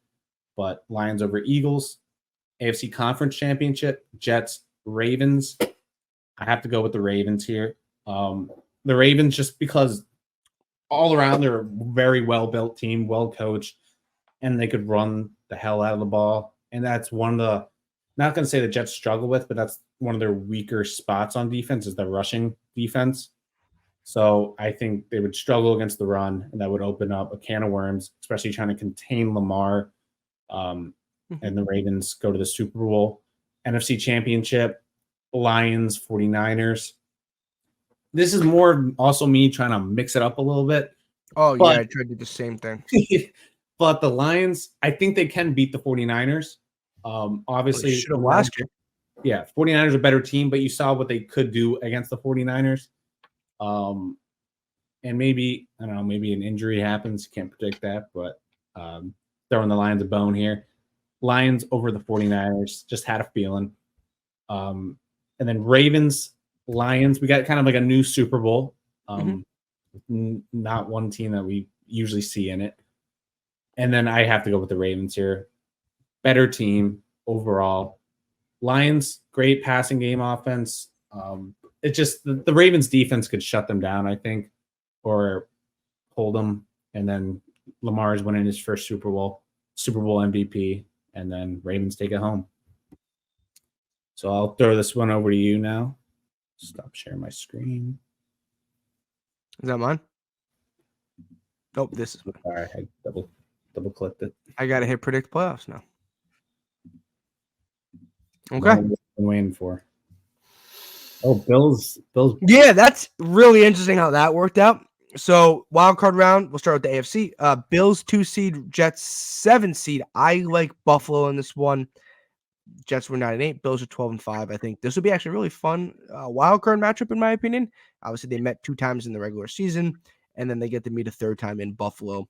but Lions over Eagles. AFC Conference Championship, Jets, Ravens. I have to go with the Ravens here. The Ravens, just because all around they're a very well-built team, well-coached, and they could run the hell out of the ball. And that's one of the, not going to say the Jets struggle with, but that's one of their weaker spots on defense is the rushing defense. So I think they would struggle against the run, and that would open up a can of worms, especially trying to contain Lamar. And the Ravens go to the Super Bowl. NFC Championship, Lions, 49ers. This is more also me trying to mix it up a little bit. Oh, yeah, I tried to do the same thing. But the Lions, I think they can beat the 49ers. Obviously, should have last year. Yeah, 49ers are a better team, but you saw what they could do against the 49ers. And maybe, I don't know, maybe an injury happens. Can't predict that, but throwing the Lions a bone here. Lions over the 49ers, just had a feeling. And then Ravens, Lions, we got kind of like a new Super Bowl. Not one team that we usually see in it. And then I have to go with the Ravens here. Better team overall. Lions, great passing game offense. It just the Ravens defense could shut them down, I think, or hold them. And then Lamar's winning his first Super Bowl MVP, and then Ravens take it home. So I'll throw this one over to you now. Stop sharing my screen. Is that mine? Nope, this is mine. All right, I double clicked it. I gotta hit predict playoffs now. Okay. I'm waiting for. Oh, Bills. Yeah, that's really interesting how that worked out. So wild card round, we'll start with the AFC. Bills 2 seed, Jets 7 seed. I like Buffalo in this one. Jets were 9-8, Bills are 12-5. I think this will be actually a really fun wild card matchup in my opinion. Obviously, they met 2 times in the regular season, and then they get to meet a 3rd time in Buffalo.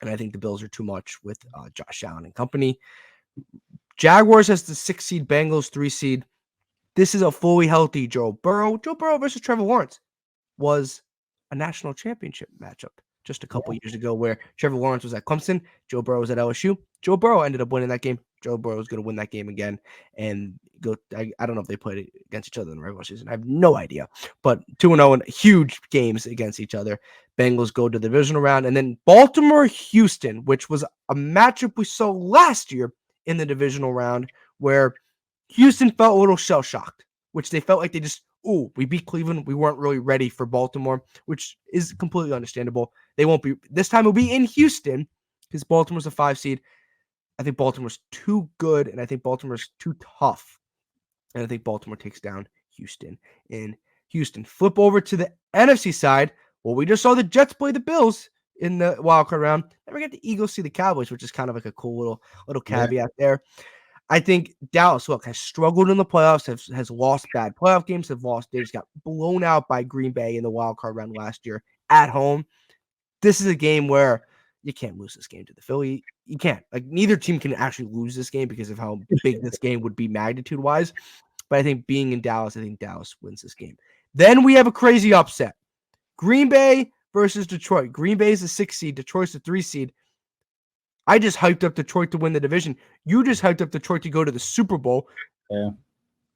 And I think the Bills are too much with Josh Allen and company. Jaguars has the 6 seed, Bengals 3 seed. This is a fully healthy Joe Burrow. Joe Burrow versus Trevor Lawrence was a national championship matchup just a couple years ago where Trevor Lawrence was at Clemson, Joe Burrow was at LSU. Joe Burrow ended up winning that game. Joe Burrow is going to win that game again and go. I don't know if they played against each other in the regular season. I have no idea. But 2-0 in huge games against each other. Bengals go to the divisional round. And then Baltimore-Houston, which was a matchup we saw last year in the divisional round where Houston felt a little shell-shocked, which they felt like they just, we beat Cleveland. We weren't really ready for Baltimore, which is completely understandable. They won't be. This time it'll be in Houston because Baltimore's a 5 seed. I think Baltimore's too good, and I think Baltimore's too tough. And I think Baltimore takes down Houston in Houston. Flip over to the NFC side. Well, we just saw the Jets play the Bills in the wildcard round. Then we get the Eagles see the Cowboys, which is kind of like a cool little caveat there. I think Dallas, look, has struggled in the playoffs, has lost bad playoff games, they just got blown out by Green Bay in the wildcard round last year at home. This is a game where you can't lose this game to the Philly. You can't. Like, neither team can actually lose this game because of how big this game would be magnitude-wise. But I think being in Dallas, I think Dallas wins this game. Then we have a crazy upset. Green Bay versus Detroit. Green Bay is a 6 seed. Detroit's a 3 seed. I just hyped up Detroit to win the division. You just hyped up Detroit to go to the Super Bowl. Yeah.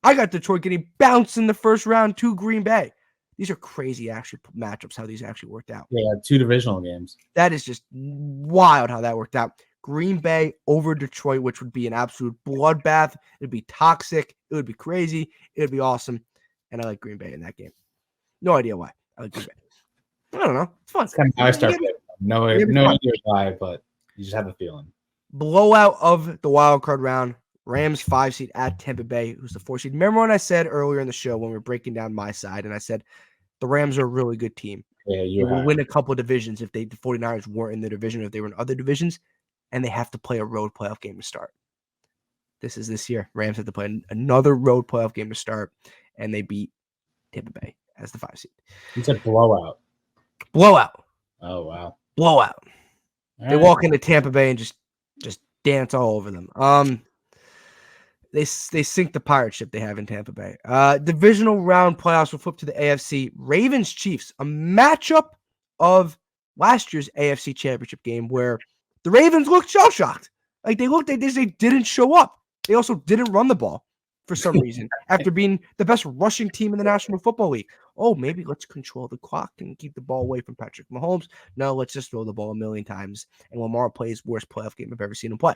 I got Detroit getting bounced in the first round to Green Bay. These are crazy actually matchups, how these actually worked out. Yeah, 2 divisional games. That is just wild how that worked out. Green Bay over Detroit, which would be an absolute bloodbath. It would be toxic. It would be crazy. It would be awesome. And I like Green Bay in that game. No idea why. I like Green Bay. I don't know. It's fun. It's kind of how I start playing. No idea why, but you just have a feeling. Blowout of the wild card round. Rams 5 seed at Tampa Bay, who's the 4 seed. Remember when I said earlier in the show when we were breaking down my side, and I said the Rams are a really good team. Yeah, They will win a couple divisions if the 49ers weren't in the division, or if they were in other divisions, and they have to play a road playoff game to start. This is this year. Rams have to play another road playoff game to start, and they beat Tampa Bay as the 5 seed. You said blowout. Blowout. Oh, wow. Blowout. All They right. walk into Tampa Bay and just dance all over them. They sink the pirate ship they have in Tampa Bay. Divisional round playoffs will flip to the AFC. Ravens Chiefs, a matchup of last year's AFC Championship game where the Ravens looked shell shocked. Like they didn't show up. They also didn't run the ball for some reason after being the best rushing team in the National Football League. Oh, maybe let's control the clock and keep the ball away from Patrick Mahomes. No, let's just throw the ball a million times. And Lamar plays worst playoff game I've ever seen him play.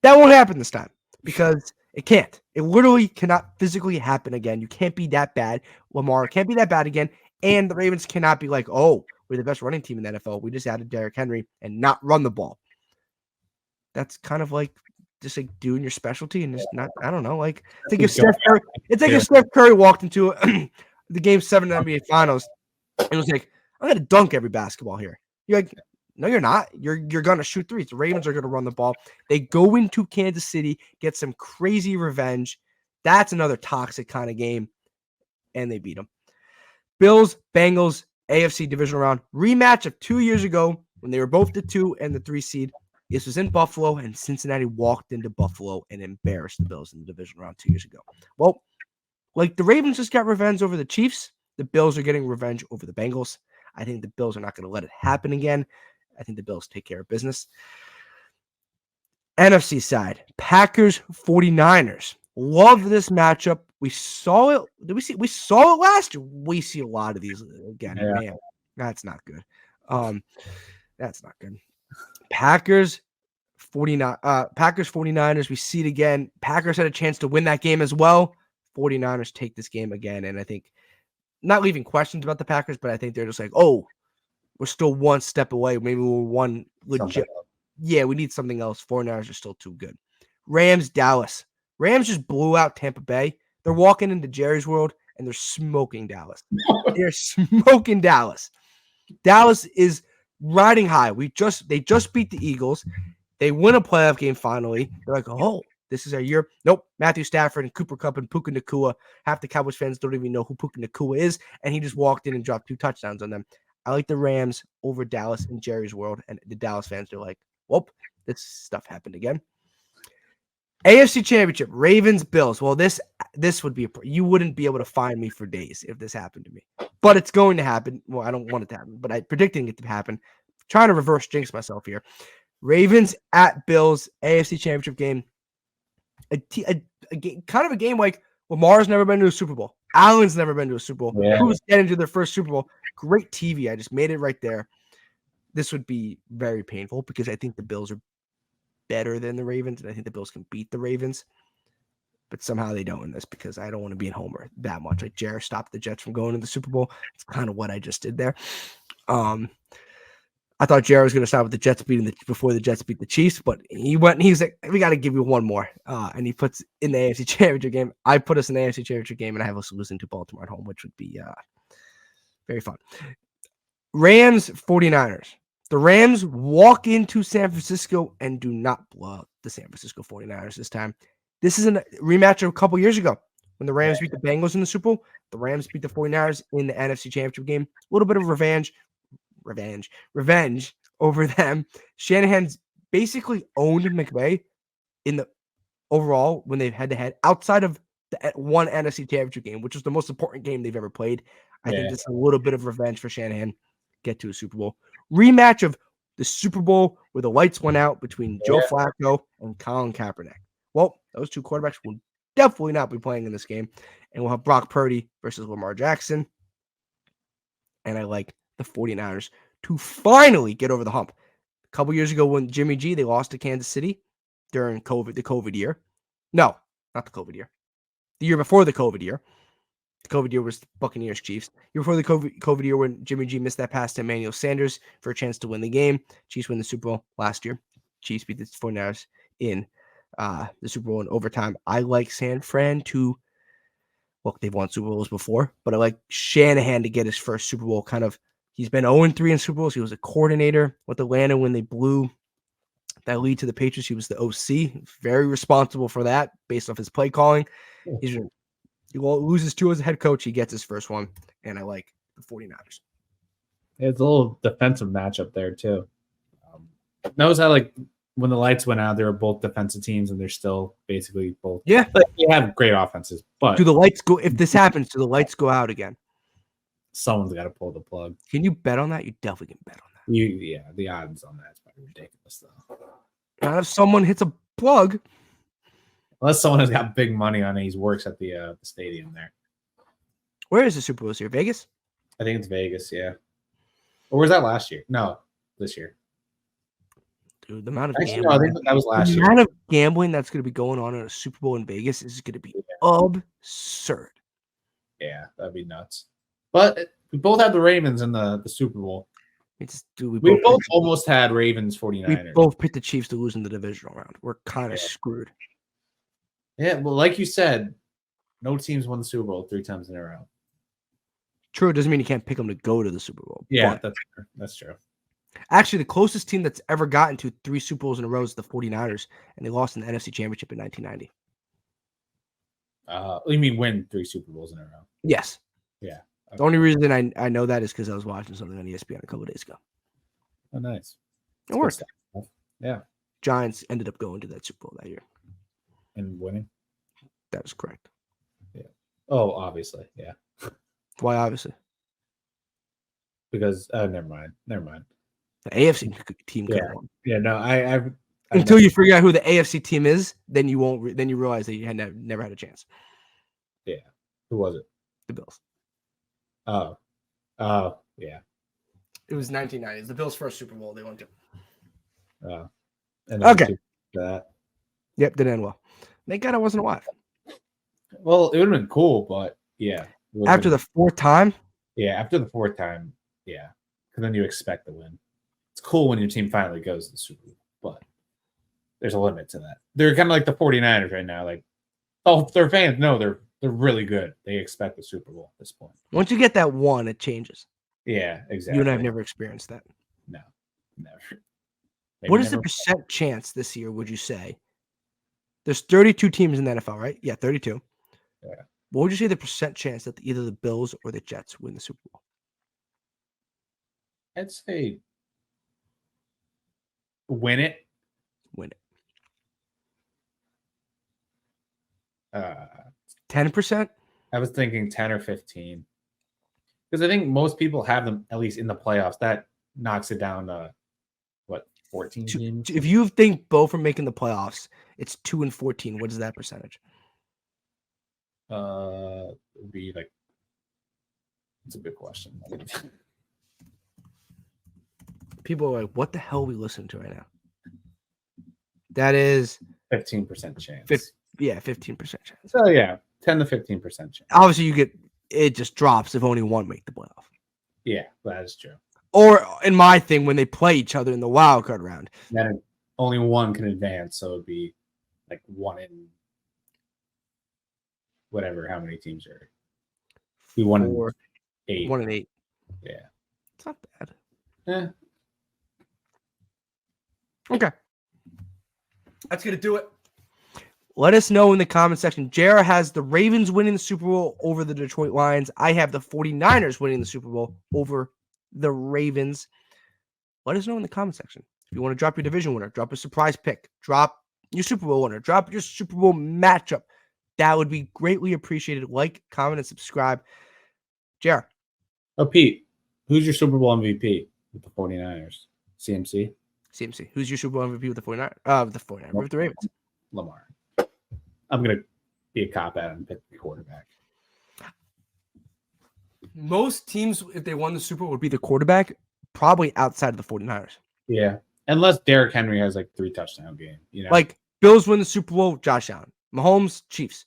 That won't happen this time because it can't. It literally cannot physically happen again. You can't be that bad. Lamar can't be that bad again. And the Ravens cannot be like, oh, we're the best running team in the NFL. We just added Derrick Henry and not run the ball. That's kind of like just like doing your specialty and just not, I don't know, like it's like if Steph Curry walked into the game 7 of the NBA Finals and was like, I'm gonna dunk every basketball here. You're like, no, you're not. You're gonna shoot threes. The Ravens are gonna run the ball. They go into Kansas City, get some crazy revenge. That's another toxic kind of game, and they beat them. Bills, Bengals, AFC divisional round rematch of 2 years ago when they were both the 2 and the 3 seed. This was in Buffalo, and Cincinnati walked into Buffalo and embarrassed the Bills in the division round 2 years ago. Well, like the Ravens just got revenge over the Chiefs, the Bills are getting revenge over the Bengals. I think the Bills are not going to let it happen again. I think the Bills take care of business. NFC side, Packers, 49ers. Love this matchup. We saw it. We saw it last year. We see a lot of these again. Yeah. Man, that's not good. That's not good. Packers 49ers. We see it again. Packers had a chance to win that game as well. 49ers take this game again. And I think not leaving questions about the Packers, but I think they're just like, oh, we're still one step away. Maybe we're one legit. Yeah, we need something else. 49ers are still too good. Rams, Dallas. Rams just blew out Tampa Bay. They're walking into Jerry's World and they're smoking Dallas. They're smoking Dallas. Dallas is riding high. They just beat the Eagles. They win a playoff game finally. They're like, oh, this is our year. Nope. Matthew Stafford and Cooper Kupp and Puka Nacua. Half the Cowboys fans don't even know who Puka Nacua is, and he just walked in and dropped 2 touchdowns on them. I like the Rams over Dallas in Jerry's World, and the Dallas fans are like, whoop, this stuff happened again. AFC Championship, Ravens, Bills. Well, this would be you wouldn't be able to find me for days if this happened to me. But it's going to happen. Well, I don't want it to happen, but I'm predicting it to happen. Trying to reverse jinx myself here. Ravens at Bills, AFC Championship game. A kind of a game like Lamar's never been to a Super Bowl. Allen's never been to a Super Bowl. Who's getting to their first Super Bowl? Great TV. I just made it right there. This would be very painful because I think the Bills are better than the Ravens, and I think the Bills can beat the Ravens. But somehow they don't in this because I don't want to be in Homer that much. Like Jared stopped the Jets from going to the Super Bowl. It's kind of what I just did there. I thought Jared was going to start with the Jets before the Jets beat the Chiefs, but he went and he was like, we got to give you one more. And he puts in the AFC Championship game. I put us in the AFC Championship game, and I have us losing to Baltimore at home, which would be very fun. Rams, 49ers. The Rams walk into San Francisco and do not blow out the San Francisco 49ers this time. This is a rematch of a couple years ago when the Rams beat the Bengals in the Super Bowl. The Rams beat the 49ers in the NFC Championship game. A little bit of revenge over them. Shanahan's basically owned McVay in the overall when they've head-to-head outside of the one NFC Championship game, which was the most important game they've ever played. I think this is a little bit of revenge for Shanahan. Get to a Super Bowl. Rematch of the Super Bowl where the lights went out between Joe Flacco and Colin Kaepernick. Well, those two quarterbacks will definitely not be playing in this game. And we'll have Brock Purdy versus Lamar Jackson. And I like the 49ers to finally get over the hump. A couple years ago when Jimmy G, they lost to Kansas City during the COVID year. No, not the COVID year. The year before the COVID year. The COVID year was the Buccaneers Chiefs. Year before the COVID year when Jimmy G missed that pass to Emmanuel Sanders for a chance to win the game. Chiefs win the Super Bowl last year. Chiefs beat the 49ers in the Super Bowl in overtime. I like San Fran to, well, they've won Super Bowls before, but I like Shanahan to get his first Super Bowl. He's been 0-3 in Super Bowls. He was a coordinator with Atlanta when they blew that lead to the Patriots. He was the OC, very responsible for that based off his play calling. He loses 2 as a head coach. He gets his first one, and I like the 49ers. It's a little defensive matchup there too. Notice how when the lights went out, they were both defensive teams, and they're still basically both. Yeah, but they have great offenses. But do the lights go? If this happens, do the lights go out again? Someone's got to pull the plug. Can you bet on that? You definitely can bet on that. Yeah, the odds on that's probably ridiculous though. Not if someone hits a plug. Unless someone has got big money on it, he works at the stadium there. Where is the Super Bowl this year? Vegas? I think it's Vegas, yeah. Or was that last year? No, this year. Dude, the amount of Actually, no, I think that was last year. The amount of gambling that's going to be going on in a Super Bowl in Vegas is going to be absurd. Yeah, that'd be nuts. But we both had the Ravens in the Super Bowl. We both almost had Ravens 49ers. We both picked the Chiefs to lose in the divisional round. We're kind of screwed. Yeah, well, like you said, no teams won the Super Bowl 3 times in a row. True, it doesn't mean you can't pick them to go to the Super Bowl. Yeah, that's true. Actually, the closest team that's ever gotten to 3 Super Bowls in a row is the 49ers, and they lost in the NFC Championship in 1990. You mean win 3 Super Bowls in a row? Yes. Yeah. Okay. The only reason I know that is because I was watching something on ESPN a couple of days ago. Oh, nice. It worked. Yeah. Giants ended up going to that Super Bowl that year. And winning? That is correct. Yeah. Oh, obviously. Yeah. Why obviously? Because never mind. The AFC team could have won. Yeah, no, I until you figure out who the AFC team is, then you won't. Then you realize that you had never had a chance. Yeah. Who was it? The Bills. Oh, yeah. It was 1990s. The Bills' first Super Bowl. They won to. Oh. Okay. That. Yep, didn't end well. Thank God I wasn't alive. Well, it would have been cool, but yeah. After the 4th time? Yeah, after the 4th time, yeah. Because then you expect the win. It's cool when your team finally goes to the Super Bowl, but there's a limit to that. They're kind of like the 49ers right now. Like, oh, their fans know they're really good. They expect the Super Bowl at this point. Once you get that one, it changes. Yeah, exactly. You and I have never experienced that. No, never. What is the percent chance this year, would you say? There's 32 teams in the NFL, right? Yeah, 32. Yeah. What would you say the percent chance that either the Bills or the Jets win the Super Bowl? I'd say win it. Win it. 10%? I was thinking 10 or 15. Because I think most people have them at least in the playoffs. That knocks it down to, 14 teams? If you think both are making the playoffs, it's 2 and 14. What is that percentage? It would be like, it's a good question. People are like, what the hell are we listening to right now? That is 15% chance. 15% chance. So yeah, 10 to 15% chance. Obviously, it just drops if only one make the playoff. Yeah, that is true. Or in my thing, when they play each other in the wild card round, then only one can advance, so it'd be like 1 in whatever. How many teams are? Be 1 in 8. 1 in 8. Yeah, it's not bad. Yeah. Okay, that's gonna do it. Let us know in the comment section. JR has the Ravens winning the Super Bowl over the Detroit Lions. I have the 49ers winning the Super Bowl over the Ravens. Let us know in the comment section. If you want to drop your division winner, drop a surprise pick, drop your Super Bowl winner, drop your Super Bowl matchup. That would be greatly appreciated. Like, comment, and subscribe. JR. Oh, Pete, who's your Super Bowl MVP with the 49ers? CMC? CMC. Who's your Super Bowl MVP with the 49ers? With the Ravens. Lamar. I'm going to be a cop out and pick the quarterback. Most teams, if they won the Super Bowl, would be the quarterback, probably outside of the 49ers. Yeah. Unless Derrick Henry has like 3 touchdown game. You know? Like Bills win the Super Bowl, Josh Allen. Mahomes, Chiefs.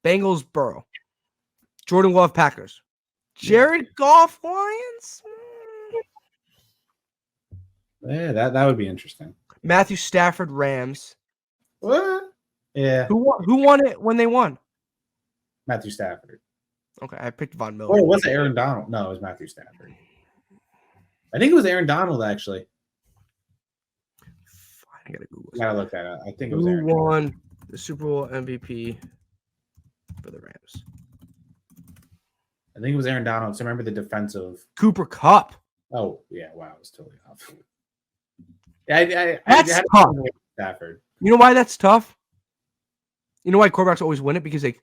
Bengals, Burrow. Jordan Love, Packers. Jared Goff, Lions. Yeah, that would be interesting. Matthew Stafford, Rams. What? Yeah, Who won it when they won? Matthew Stafford. Okay, I picked Von Miller. Or was it Aaron Donald? No, it was Matthew Stafford. I think it was Aaron Donald, actually. I gotta Google. I gotta look that up. I think it was Who Aaron won the Super Bowl MVP for the Rams? I think it was Aaron Donald. So remember the defensive. Cooper Kupp. Oh, yeah. Wow. It was totally off. Yeah, That's had tough. Stafford. You know why that's tough? You know why quarterbacks always win it? Because they,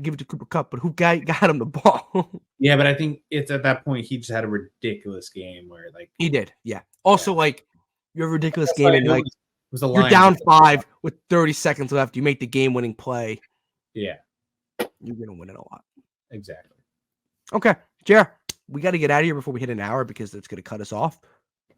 give it to Cooper Kupp, but who got him the ball? Yeah, but I think it's at that point he just had a ridiculous game where he did. Yeah. Also, you have a ridiculous That's game and you're down 5 with 30 seconds left. You make the game-winning play. Yeah. You're gonna win it a lot. Exactly. Okay, Jer, we got to get out of here before we hit an hour because it's going to cut us off.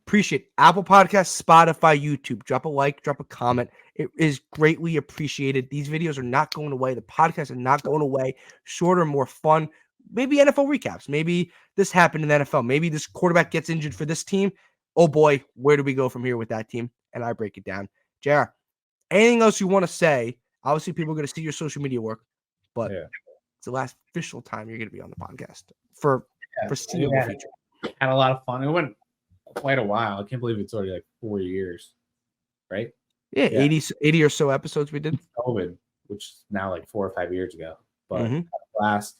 Appreciate Apple Podcasts, Spotify, YouTube. Drop a like, drop a comment. It is greatly appreciated. These videos are not going away. The podcasts are not going away. Shorter, more fun. Maybe NFL recaps. Maybe this happened in the NFL. Maybe this quarterback gets injured for this team. Oh boy, where do we go from here with that team? And I break it down. Jer, anything else you want to say? Obviously, people are going to see your social media work, but it's the last official time you're going to be on the podcast for foreseeable future. Had a lot of fun. It went quite a while. I can't believe it's already like 4 years, right? Yeah, 80 or so episodes we did. COVID, which is now like 4 or 5 years ago. But last,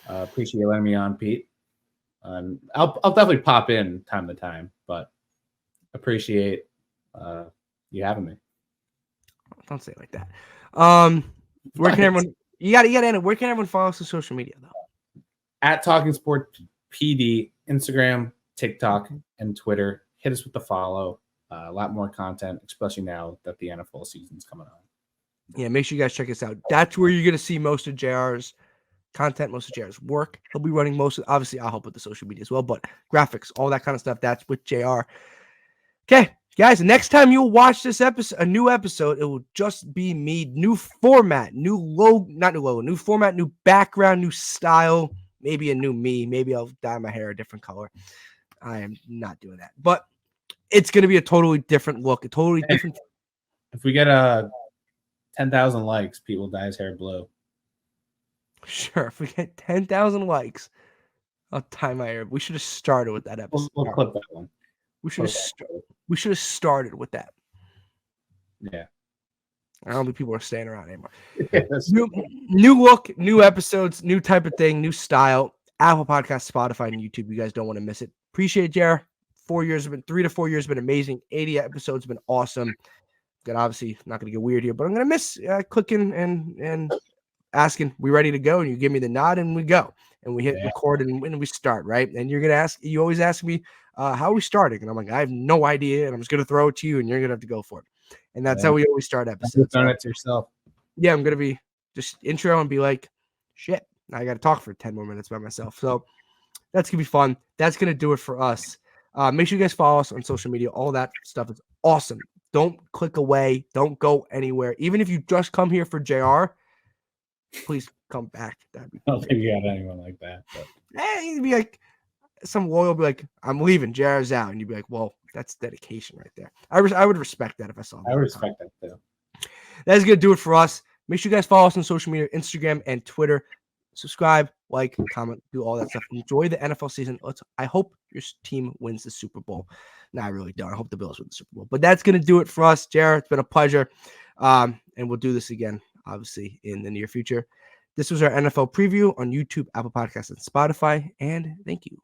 appreciate you letting me on, Pete. I'll definitely pop in time to time, but appreciate you having me. Don't say it like that. Where can everyone? You got to end it. Where can everyone follow us on social media though? At Talking Sport PD, Instagram, TikTok, and Twitter. Hit us with the follow. A lot more content, especially now that the NFL season's coming on. Yeah, make sure you guys check us out. That's where you're going to see most of JR's content, most of JR's work. He'll be running most of, obviously, I'll help with the social media as well, but graphics, all that kind of stuff, that's with JR. Okay, guys, the next time you'll watch this episode, a new episode, it will just be me. New format, new format, new background, new style, maybe a new me. Maybe I'll dye my hair a different color. I am not doing that, but it's going to be a totally different look, a totally different. If we get 10,000 likes, Pete will dye his hair blue. Sure, if we get 10,000 likes, I'll dye my hair. We should have started with that episode. We'll clip that one. We should have started with that. Yeah. I don't think people are staying around anymore. New look, new episodes, new type of thing, new style. Apple Podcasts, Spotify, and YouTube. You guys don't want to miss it. Appreciate it, Jer. 3 to 4 years have been amazing. 80 episodes have been awesome. Got obviously not going to get weird here, but I'm going to miss clicking and asking, we ready to go? And you give me the nod and we go. And we hit record and we start, right? And you're going to ask, you always ask me, how are we starting? And I'm like, I have no idea. And I'm just going to throw it to you and you're going to have to go for it. And that's how we always start episodes. You've done it to yourself. Yeah, I'm going to be just intro and be like, shit, I got to talk for 10 more minutes by myself. So that's going to be fun. That's going to do it for us. Make sure you guys follow us on social media. All that stuff is awesome. Don't click away. Don't go anywhere. Even if you just come here for JR, please come back. That'd be I don't think you got anyone like that. But. Hey, you'd be like, some loyal be like, I'm leaving. JR's out. And you'd be like, well, that's dedication right there. I would respect that if I saw that. I respect that too. That's going to do it for us. Make sure you guys follow us on social media, Instagram and Twitter. Subscribe, like, comment, do all that stuff. Enjoy the NFL season. I hope your team wins the Super Bowl. No, I really don't. I hope the Bills win the Super Bowl. But that's going to do it for us, Jared. It's been a pleasure. And we'll do this again, obviously, in the near future. This was our NFL preview on YouTube, Apple Podcasts, and Spotify. And thank you.